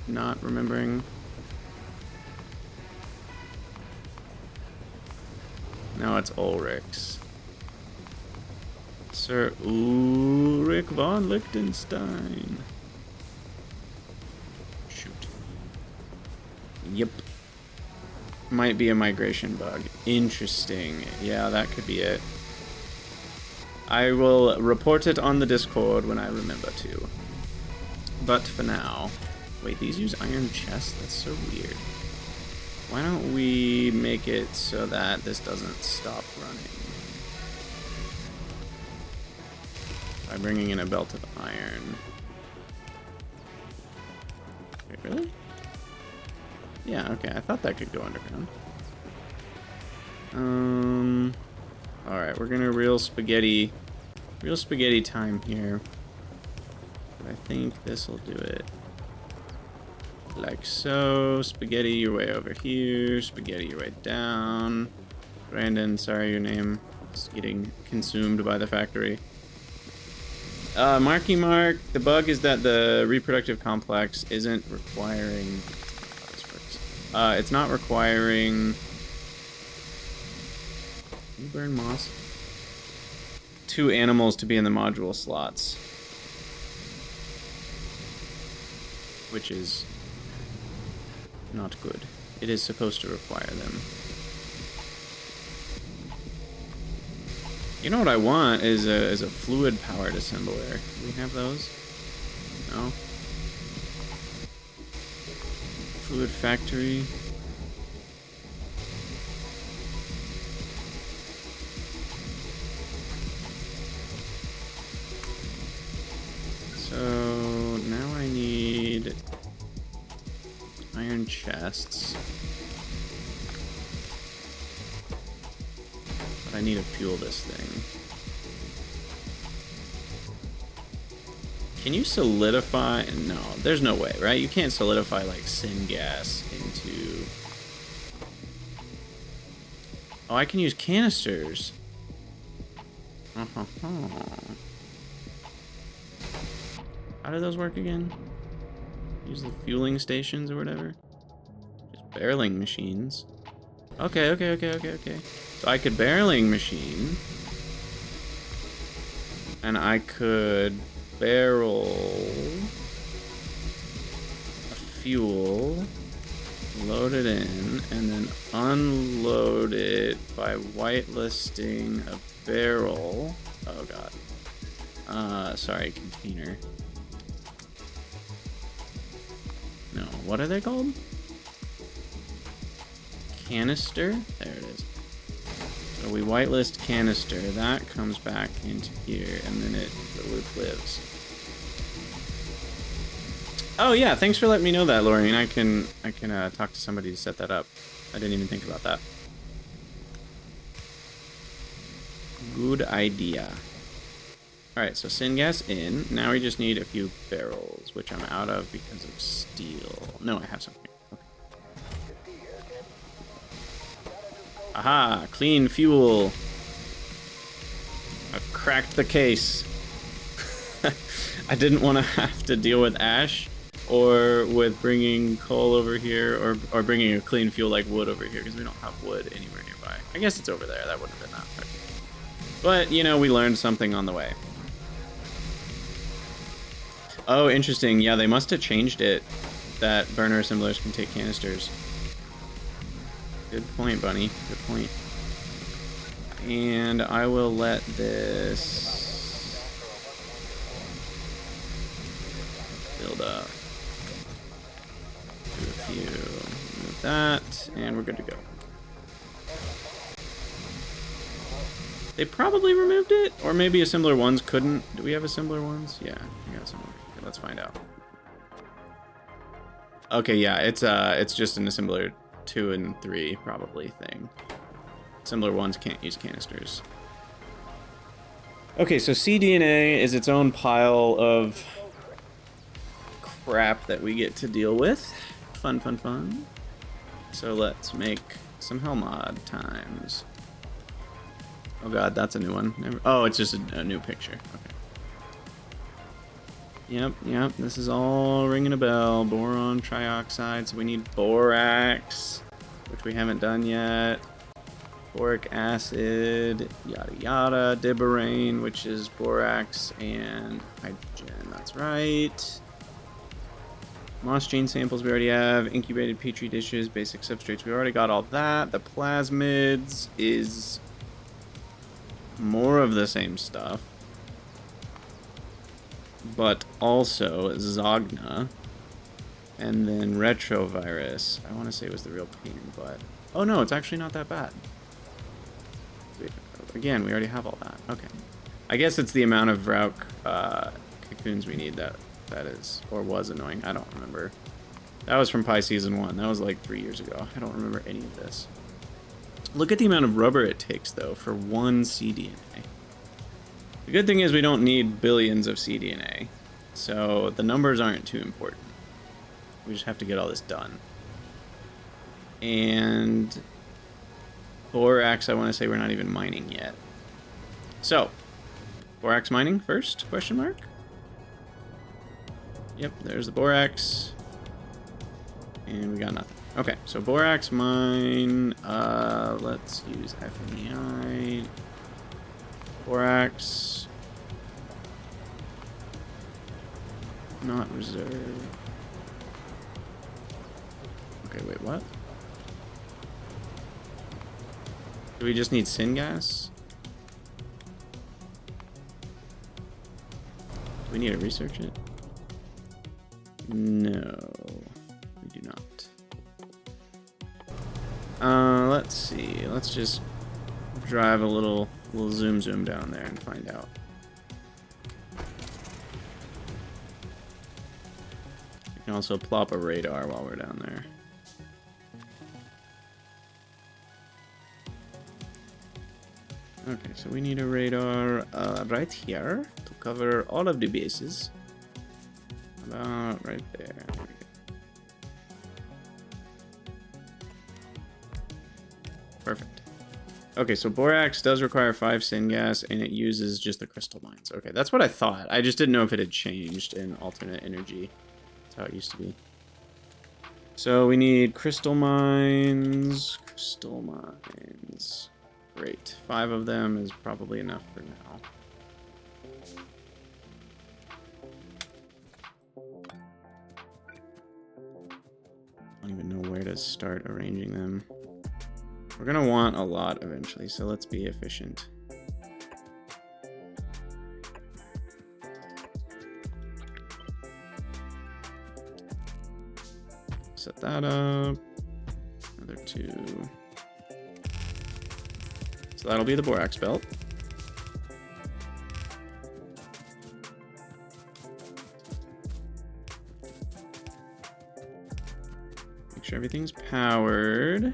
not remembering? No, it's Ulrich's. Sir Ulrich von Liechtenstein. Shoot. Yep. Might be a migration bug. Interesting. Yeah, that could be it. I will report it on the Discord when I remember to. But for now... Wait, these use iron chest? That's so weird. Why don't we make it so that this doesn't stop running? By bringing in a belt of iron. Wait, really? Yeah, okay, I thought that could go underground. Alright, we're gonna real spaghetti time here. But I think this will do it. Like so. Spaghetti your way over here. Spaghetti your way down. Brandon, sorry your name is getting consumed by the factory. Marky Mark, the bug is that the reproductive complex isn't requiring... It's not requiring... Can you burn moss? 2 animals to be in the module slots. Which is not good. It is supposed to require them. You know what I want is a fluid powered assembler. Do we have those? No. Fluid factory. So now I need iron chests. But I need to fuel this thing. Can you solidify? No, there's no way, right? You can't solidify like syngas into... Oh, I can use canisters. How do those work again? Use the fueling stations or whatever? Just barreling machines. Okay. So I could barreling machine. And I could barrel a fuel, load it in, and then unload it by whitelisting a barrel. Oh god. Sorry, container. No, what are they called? Canister? There it is. So we whitelist canister, that comes back into here, and then the loop lives. Oh yeah, thanks for letting me know that, Lorraine. I can talk to somebody to set that up. I didn't even think about that. Good idea. Alright, so syngas in. Now we just need a few barrels, which I'm out of because of steel. No, I have something. Okay. Aha! Clean fuel! I've cracked the case. I didn't want to have to deal with ash, or with bringing coal over here, or bringing a clean fuel like wood over here, because we don't have wood anywhere nearby. I guess it's over there. That wouldn't have been that hard. But, you know, we learned something on the way. Oh, interesting. Yeah, they must have changed it, that burner assemblers can take canisters. Good point, Bunny. Good point. And I will let this build up. Do a few. Move that, and we're good to go. They probably removed it, or maybe assembler ones couldn't. Do we have assembler ones? Yeah, we got assembler. Okay, let's find out. Okay, yeah, it's just an assembler 2 and 3 probably thing. Assembler ones can't use canisters. Okay, so cDNA is its own pile of crap that we get to deal with. Fun, fun, fun. So let's make some Hellmod times. Oh god, that's a new one. Never, oh, it's just a new picture. Okay. Yep, this is all ringing a bell. Boron trioxide, so we need borax, which we haven't done yet. Boric acid, yada yada. Diborane, which is borax and hydrogen, that's right. Moss gene samples we already have. Incubated petri dishes, basic substrates, we already got all that. The plasmids is more of the same stuff, but also Zogna, and then retrovirus. I want to say it was the real pain in the butt. Oh no, it's actually not that bad. Again, we already have all that. Okay, I guess it's the amount of Vrauk cocoons we need that is, or was annoying. I don't remember. That was from Pi Season 1. That was like 3 years ago. I don't remember any of this. Look at the amount of rubber it takes, though, for one cDNA. The good thing is we don't need billions of cDNA, so the numbers aren't too important. We just have to get all this done. And borax, I want to say we're not even mining yet. So, borax mining first, question mark? Yep, there's the borax. And we got nothing. Okay, so borax mine. Let's use FNEI. Borax. Not reserve. Okay, wait, what? Do we just need syngas? Do we need to research it? No, we do not. Let's see. Let's just drive a little zoom down there and find out. We can also plop a radar while we're down there. Okay, so we need a radar right here to cover all of the bases. About right there. There we go. Perfect. Okay, so borax does require 5 syngas, and it uses just the crystal mines. Okay, that's what I thought. I just didn't know if it had changed in alternate energy. That's how it used to be. So we need crystal mines. Crystal mines. Great. 5 of them is probably enough for now. I don't even know where to start arranging them. We're gonna want a lot eventually, so let's be efficient. Set that up. Another 2. So that'll be the borax belt. Make sure everything's powered.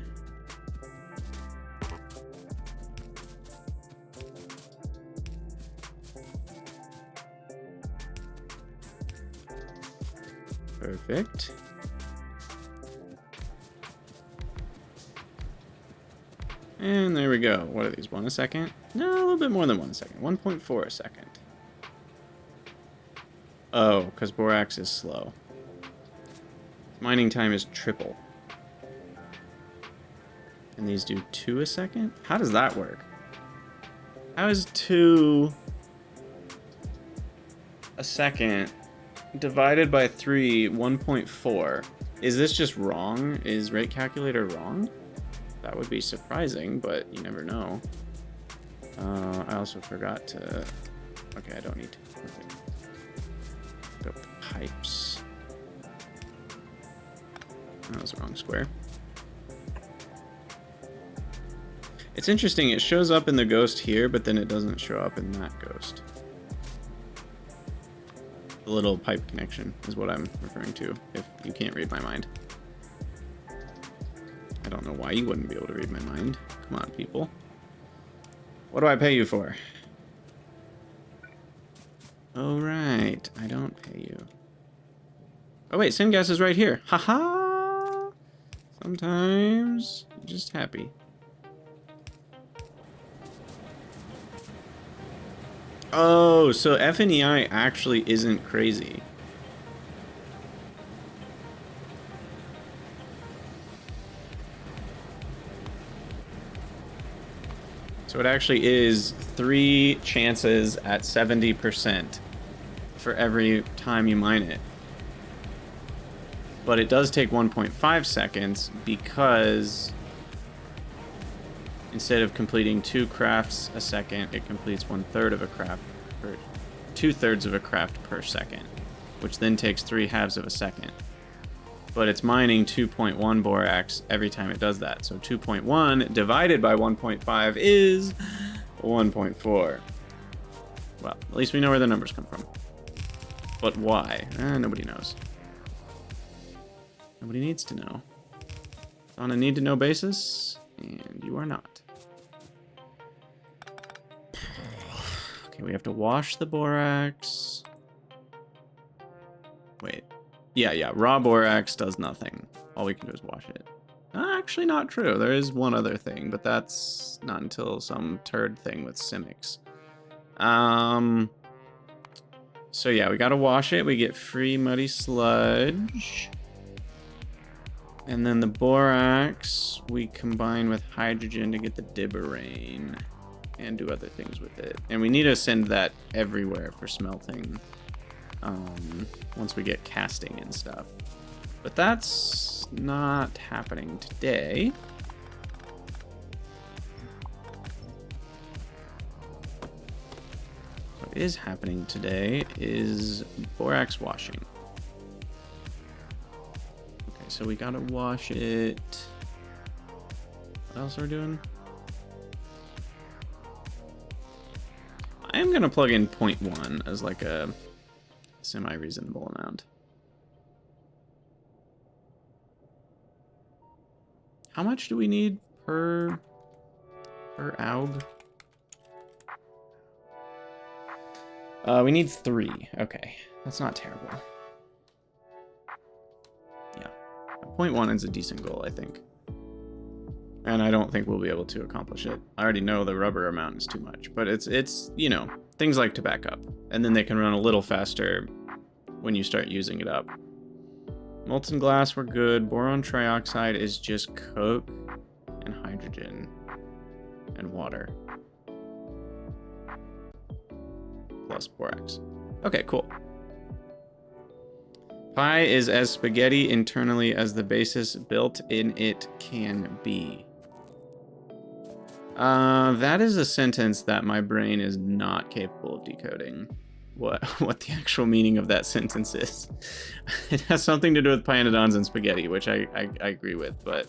Perfect. And there we go. What are these? 1 a second? No, a little bit more than 1 second. 1.4 a second. Oh, because borax is slow. Mining time is triple. And these do 2 a second? How does that work? How is 2 a second divided by 3, 1.4? Is this just wrong? Is rate calculator wrong? That would be surprising, but you never know. I also forgot to... Okay, I don't need to. Okay. Go with the pipes. That was the wrong square. It's interesting, it shows up in the ghost here, but then it doesn't show up in that ghost. The little pipe connection is what I'm referring to, if you can't read my mind. I don't know why you wouldn't be able to read my mind. Come on, people. What do I pay you for? Oh, right. I don't pay you. Oh, wait. Syngas is right here. Haha! Sometimes I'm just happy. Oh, so FNEI actually isn't crazy. So it actually is 3 chances at 70% for every time you mine it. But it does take 1.5 seconds because instead of completing 2 crafts a second, it completes 1/3 of a craft, or 2/3 of a craft per second, which then takes 3/2 of a second. But it's mining 2.1 borax every time it does that. So 2.1 divided by 1.5 is 1.4. Well, at least we know where the numbers come from. But why? Nobody knows. Nobody needs to know. It's on a need-to-know basis, and you are not. Okay, we have to wash the borax. Wait. Yeah, raw borax does nothing. All we can do is wash it. Actually, not true. There is one other thing, but that's not until some turd thing with Simics. So yeah, we gotta wash it. We get free muddy sludge. And then the borax, we combine with hydrogen to get the dibberane and do other things with it. And we need to send that everywhere for smelting once we get casting and stuff. But that's not happening today. What is happening today is borax washing. Okay, so we gotta wash it. What else are we doing? I am gonna plug in 0.1 as like a semi-reasonable amount. How much do we need per aug? We need 3. Okay, that's not terrible. Yeah, 0.1 is a decent goal, I think. And I don't think we'll be able to accomplish it. I already know the rubber amount is too much, but it's you know, things like to back up. And then they can run a little faster when you start using it up. Molten glass, we're good. Boron trioxide is just coke and hydrogen and water. Plus borax. Okay, cool. Pi is as spaghetti internally as the basis built in it can be. That is a sentence that my brain is not capable of decoding. What the actual meaning of that sentence is. It has something to do with pYanodon's and spaghetti, which I agree with, but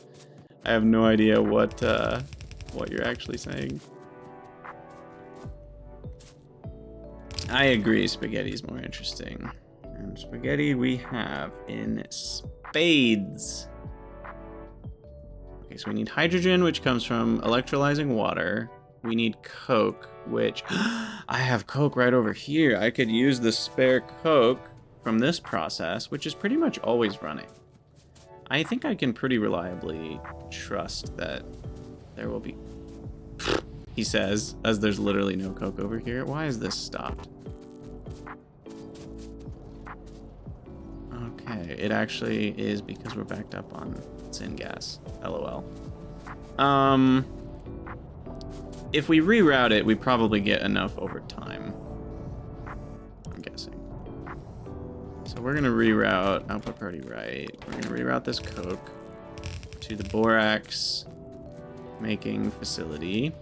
I have no idea what you're actually saying. I agree, spaghetti is more interesting. And spaghetti we have in spades. Okay, so we need hydrogen, which comes from electrolyzing water. We need coke, which I have coke right over here. I could use the spare coke from this process, which is pretty much always running. I think I can pretty reliably trust that there will be, he says, as there's literally no coke over here. Why is this stopped? Okay, it actually is because we're backed up on syngas. LOL. If we reroute it, we probably get enough over time. I'm guessing. So we're gonna reroute output party right. We're gonna reroute this coke to the borax making facility.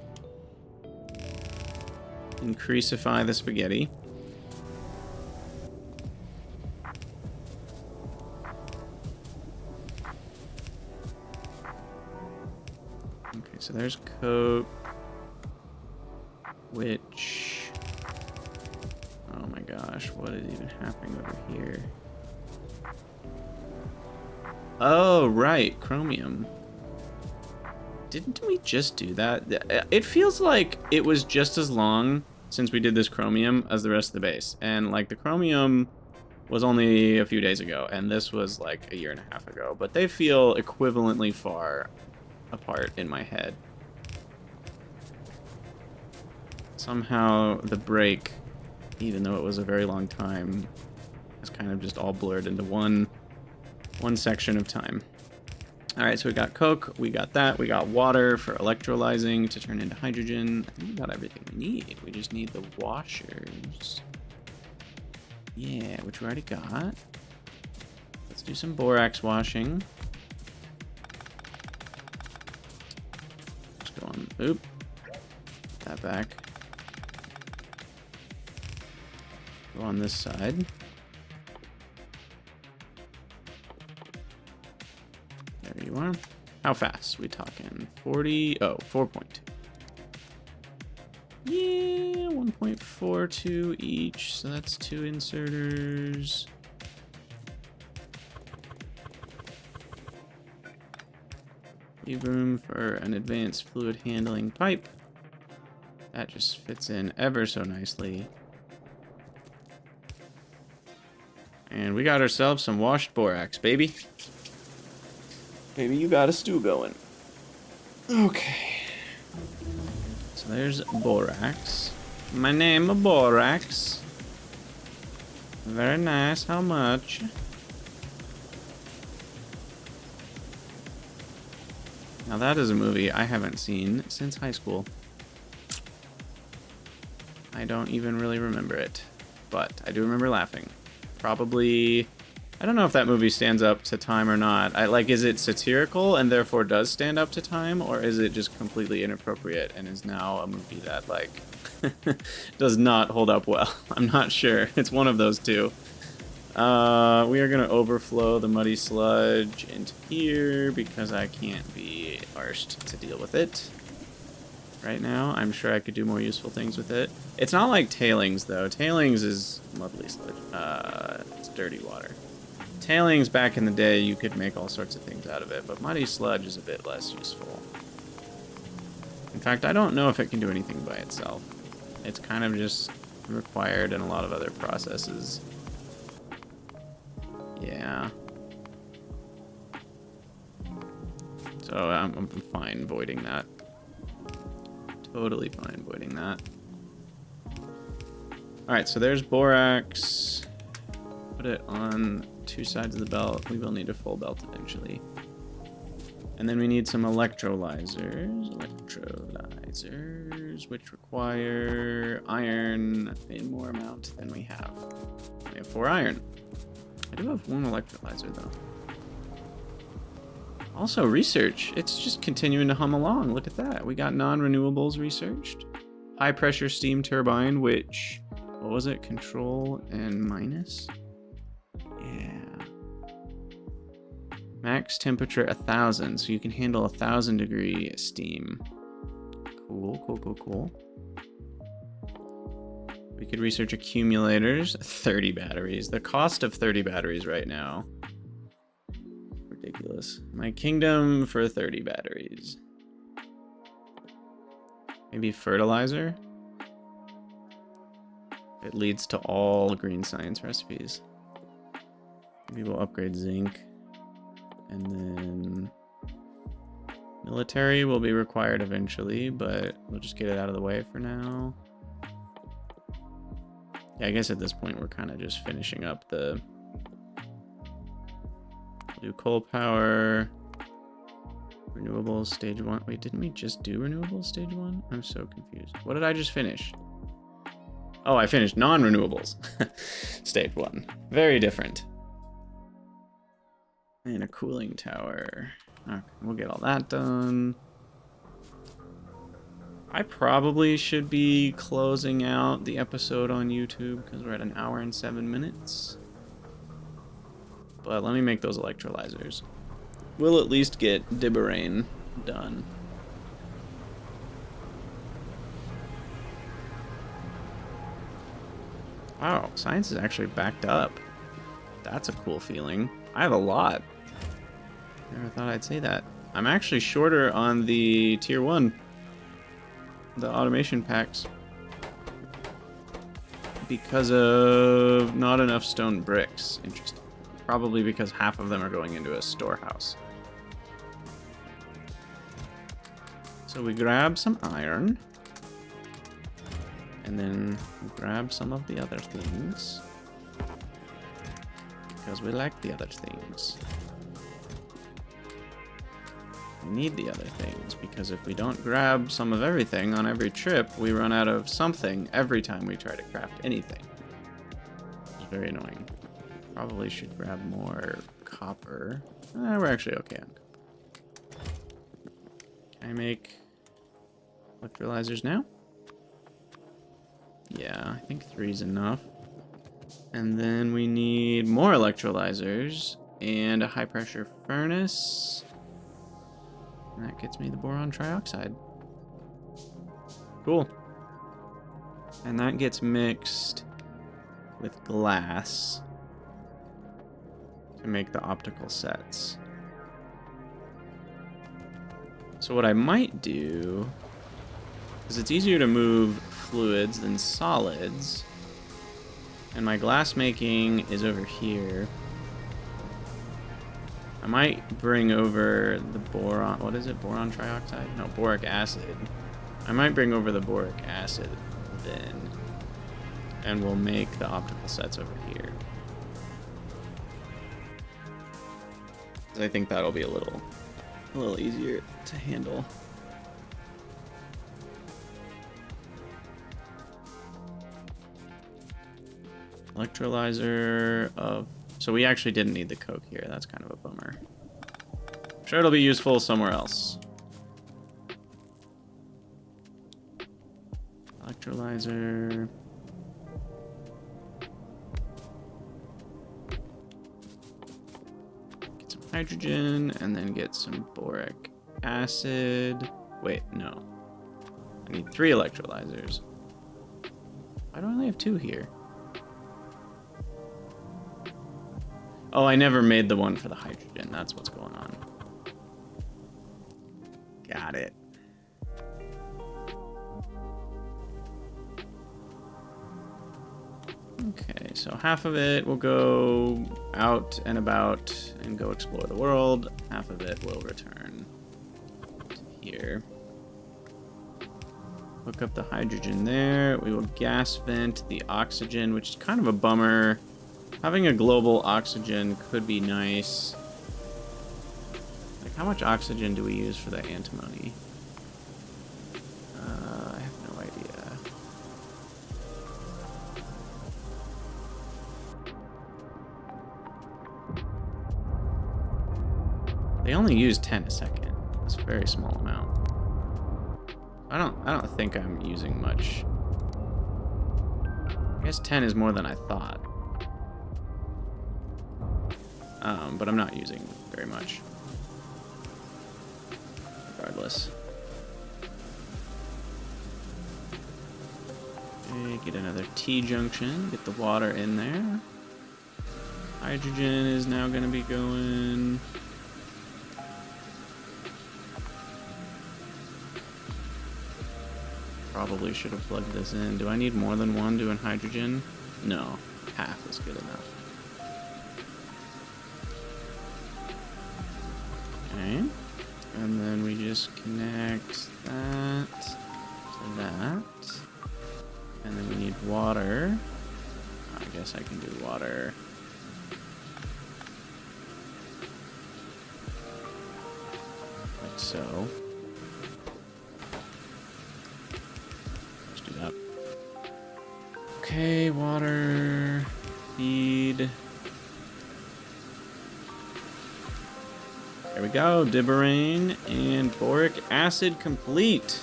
Increasify the spaghetti. Okay, so there's coke. Which, oh my gosh, what is even happening over here? Oh, right, chromium. Didn't we just do that? It feels like it was just as long since we did this chromium as the rest of the base. And like the chromium was only a few days ago, and this was like a year and a half ago. But they feel equivalently far apart in my head. Somehow the break, even though it was a very long time, is kind of just all blurred into one section of time. All right, so we got coke, we got that, we got water for electrolyzing to turn into hydrogen. I think we got everything we need. We just need the washers. Yeah, which we already got. Let's do some borax washing. Just go on, oop, put that back. Go on this side. There you are. How fast? We talking 40? Oh, 4.2. Yeah, 1.42 each. So that's 2 inserters. Leave room for an advanced fluid handling pipe. That just fits in ever so nicely. And we got ourselves some washed borax, baby. Baby, you got a stew going. Okay. So there's borax. My name is borax. Very nice. How much? Now that is a movie I haven't seen since high school. I don't even really remember it, but I do remember laughing. Probably, I don't know if that movie stands up to time or not. Is it satirical and therefore does stand up to time, or is it just completely inappropriate and is now a movie that, like, does not hold up well? I'm not sure. It's one of those two. We are going to overflow the muddy sludge into here because I can't be arsed to deal with it right now. I'm sure I could do more useful things with it. It's not like tailings, though. Tailings is muddy sludge. It's dirty water. Tailings, back in the day, you could make all sorts of things out of it, but muddy sludge is a bit less useful. In fact, I don't know if it can do anything by itself. It's kind of just required in a lot of other processes. Yeah. So I'm fine voiding that. Totally fine voiding that. Alright, so there's borax. Put it on 2 sides of the belt. We will need a full belt eventually. And then we need some electrolyzers. Electrolyzers, which require iron in more amount than we have. We have 4 iron. I do have 1 electrolyzer, though. Also, research. It's just continuing to hum along. Look at that. We got non-renewables researched. High-pressure steam turbine, which... What was it? Control and minus? Yeah. Max temperature 1,000, so you can handle 1,000-degree steam. Cool, cool, cool, cool. We could research accumulators. 30 batteries. The cost of 30 batteries right now. Ridiculous. My kingdom for 30 batteries. Maybe fertilizer? It leads to all green science recipes. Maybe we'll upgrade zinc. And then military will be required eventually, but we'll just get it out of the way for now. Yeah, I guess at this point we're kind of just finishing up the... We'll do coal power. Renewables stage 1. Wait, didn't we just do renewables stage 1? I'm so confused. What did I just finish? Oh, I finished non-renewables. Stage 1. Very different. And a cooling tower. Okay, we'll get all that done. I probably should be closing out the episode on YouTube because we're at 1 hour and 7 minutes. But let me make those electrolyzers. We'll at least get Diberain done. Wow, science is actually backed up. That's a cool feeling. I have a lot. Never thought I'd say that. I'm actually shorter on the tier 1. The automation packs. Because of not enough stone bricks. Interesting. Probably because half of them are going into a storehouse. So we grab some iron. And then grab some of the other things. Because we like the other things. We need the other things, because if we don't grab some of everything on every trip, we run out of something every time we try to craft anything. It's very annoying. Probably should grab more copper. We're actually okay on copper. Can I make electrolyzers now? Yeah, I think 3 is enough. And then we need more electrolyzers and a high pressure furnace. And that gets me the boron trioxide. Cool. And that gets mixed with glass to make the optical sets. So what I might do, because it's easier to move fluids than solids, and my glass making is over here. I might bring over the boron, what is it, boron trioxide? No, boric acid. I might bring over the boric acid then, and we'll make the optical sets over here. I think that'll be a little a little easier to handle. Electrolyzer of... So we actually didn't need the coke here. That's kind of a bummer. I'm sure it'll be useful somewhere else. Electrolyzer... Get some hydrogen, and then get some boric acid. Wait, no. I need 3 electrolyzers. Why do I only have 2 here? Oh, I never made the one for the hydrogen. That's what's going on. Got it. Okay, so half of it will go out and about and go explore the world. Half of it will return to here. Hook up the hydrogen there. We will gas vent the oxygen, which is kind of a bummer. Having a global oxygen could be nice. Like, how much oxygen do we use for the antimony? I have no idea. They only use 10 a second. That's a very small amount. I don't think I'm using much. I guess 10 is more than I thought. But I'm not using very much. Regardless. Okay, get another T-junction. Get the water in there. Hydrogen is now going to be going... Probably should have plugged this in. Do I need more than one doing hydrogen? No. Half is good enough. Okay, and then we just connect that to that, and then we need water. I guess I can do water. Like so. Let's do that. Okay, water, feed. There we go, Dibberane and boric acid complete.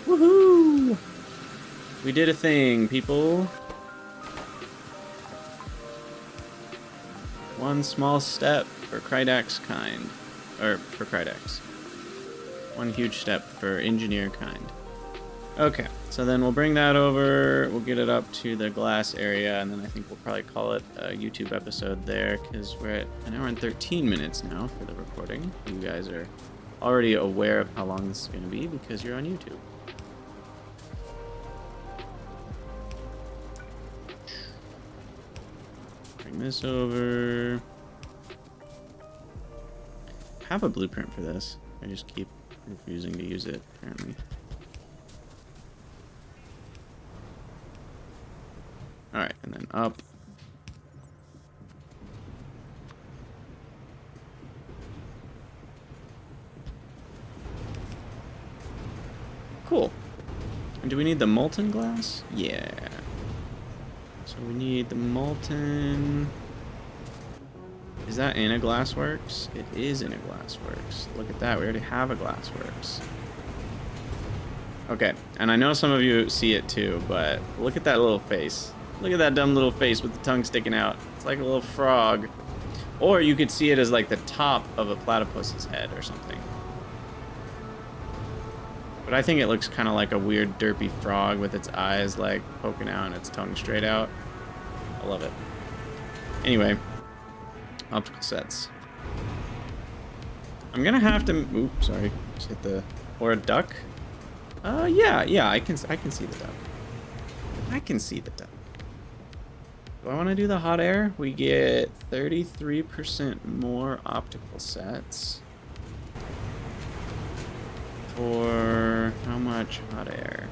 Woohoo! We did a thing, people. One small step for Krydax kind. Or, for Krydax. One huge step for engineer kind. Okay, so then we'll bring that over, we'll get it up to the glass area, and then I think we'll probably call it a YouTube episode there, because we're at an hour and 13 minutes now for the recording. You guys are already aware of how long this is going to be, because you're on YouTube. Bring this over. I have a blueprint for this. I just keep refusing to use it, apparently. Alright, and then up. Cool. And do we need the molten glass? Yeah. So we need the molten... Is that in a Glassworks? It is in a Glassworks. Look at that, we already have a Glassworks. Okay, and I know some of you see it too, but look at that little face. Look at that dumb little face with the tongue sticking out. It's like a little frog. Or you could see it as like the top of a platypus's head or something. But I think it looks kind of like a weird derpy frog with its eyes like poking out and its tongue straight out. I love it. Anyway, optical sets. I'm gonna have to... Oops, sorry. Just hit the... Or a duck? Yeah, I can see the duck. I can see the duck. Do I want to do the hot air? We get 33% more optical sets. For how much hot air?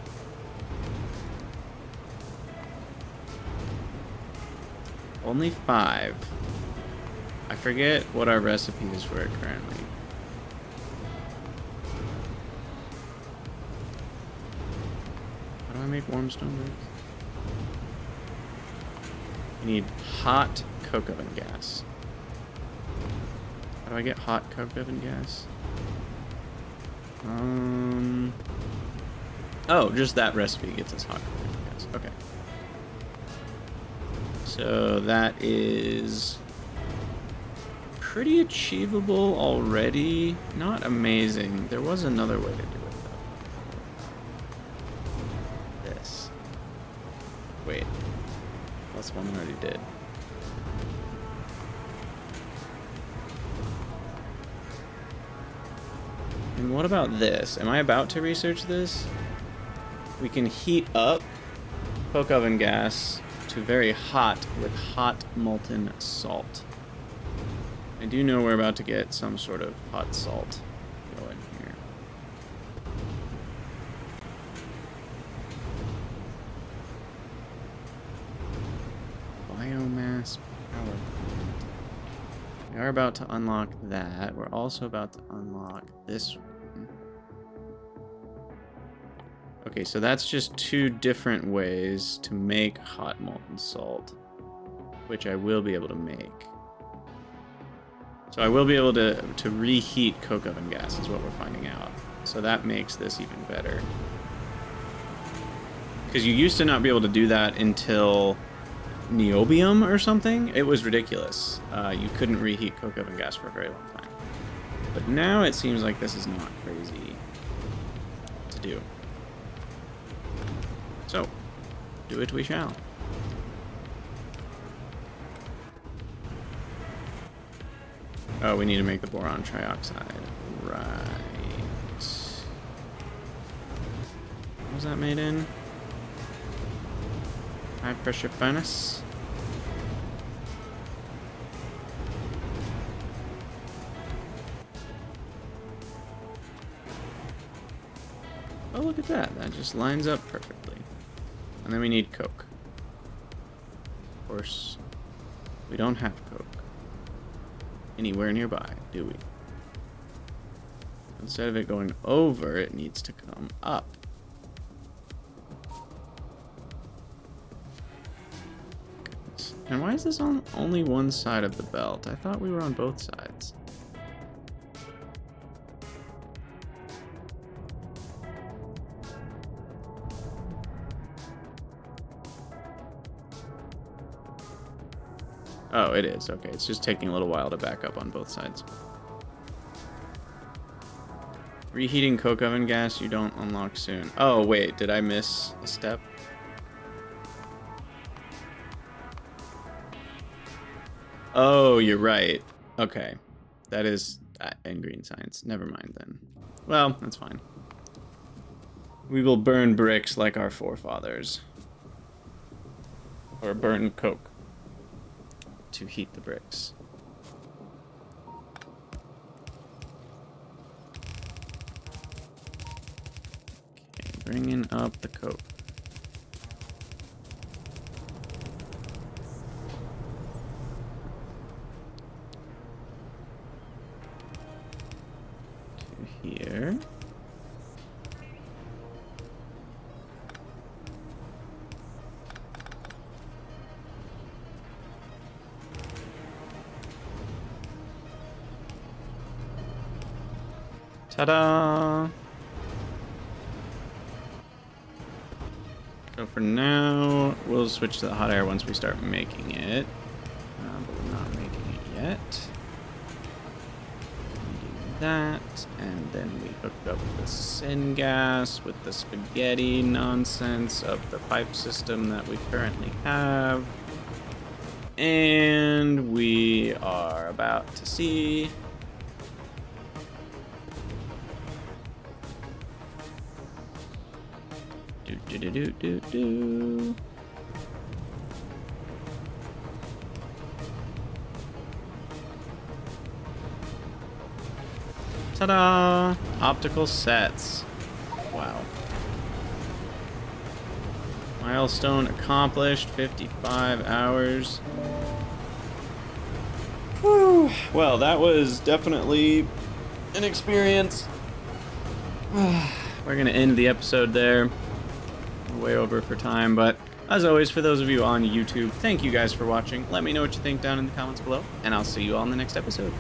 Only 5. I forget what our recipe is for it currently. make warm stone bricks? You need hot coke oven gas. How do I get hot coke oven gas? Oh, just that recipe gets us hot coke oven gas. Okay. So that is pretty achievable already. Not amazing. There was another way to do it, though. This. Wait. That's one I already did. And what about this? Am I about to research this? We can heat up coke oven gas to very hot with hot molten salt. I do know we're about to get some sort of hot salt going here. Biomass power plant. We are about to unlock that. We're also about to unlock this one. Okay, so that's just two different ways to make hot molten salt, which I will be able to make. So I will be able to reheat coke oven gas is what we're finding out. So that makes this even better. Because you used to not be able to do that until niobium or something. It was ridiculous. You couldn't reheat coke oven gas for a very long time. But now it seems like this is not crazy to do. So, do it we shall. Oh, we need to make the boron trioxide. Right. What was that made in? High pressure furnace. Oh, look at that. That just lines up perfectly. And then we need coke. Of course, we don't have coke anywhere nearby, do we? Instead of it going over, it needs to come up. Goodness. And why is this on only one side of the belt? I thought we were on both sides. Oh, it is. Okay, it's just taking a little while to back up on both sides. Reheating coke oven gas you don't unlock soon. Oh, wait, did I miss a step? Oh, you're right. Okay. That is in green science. Never mind then. Well, that's fine. We will burn bricks like our forefathers. Or burn coke to heat the bricks. Okay, bringing up the coke. To here. Ta-da! So for now, we'll switch to the hot air once we start making it. But we're not making it yet. Do that, and then we hook up the syngas with the spaghetti nonsense of the pipe system that we currently have. And we are about to see... Do. Ta-da! Optical sets. Wow. Milestone accomplished. 55 hours. Whew. Well, that was definitely an experience. We're gonna end the episode there. way over for time, but as always, for those of you on YouTube, thank you guys for watching. Let me know what you think down in the comments below, and I'll see you all in the next episode.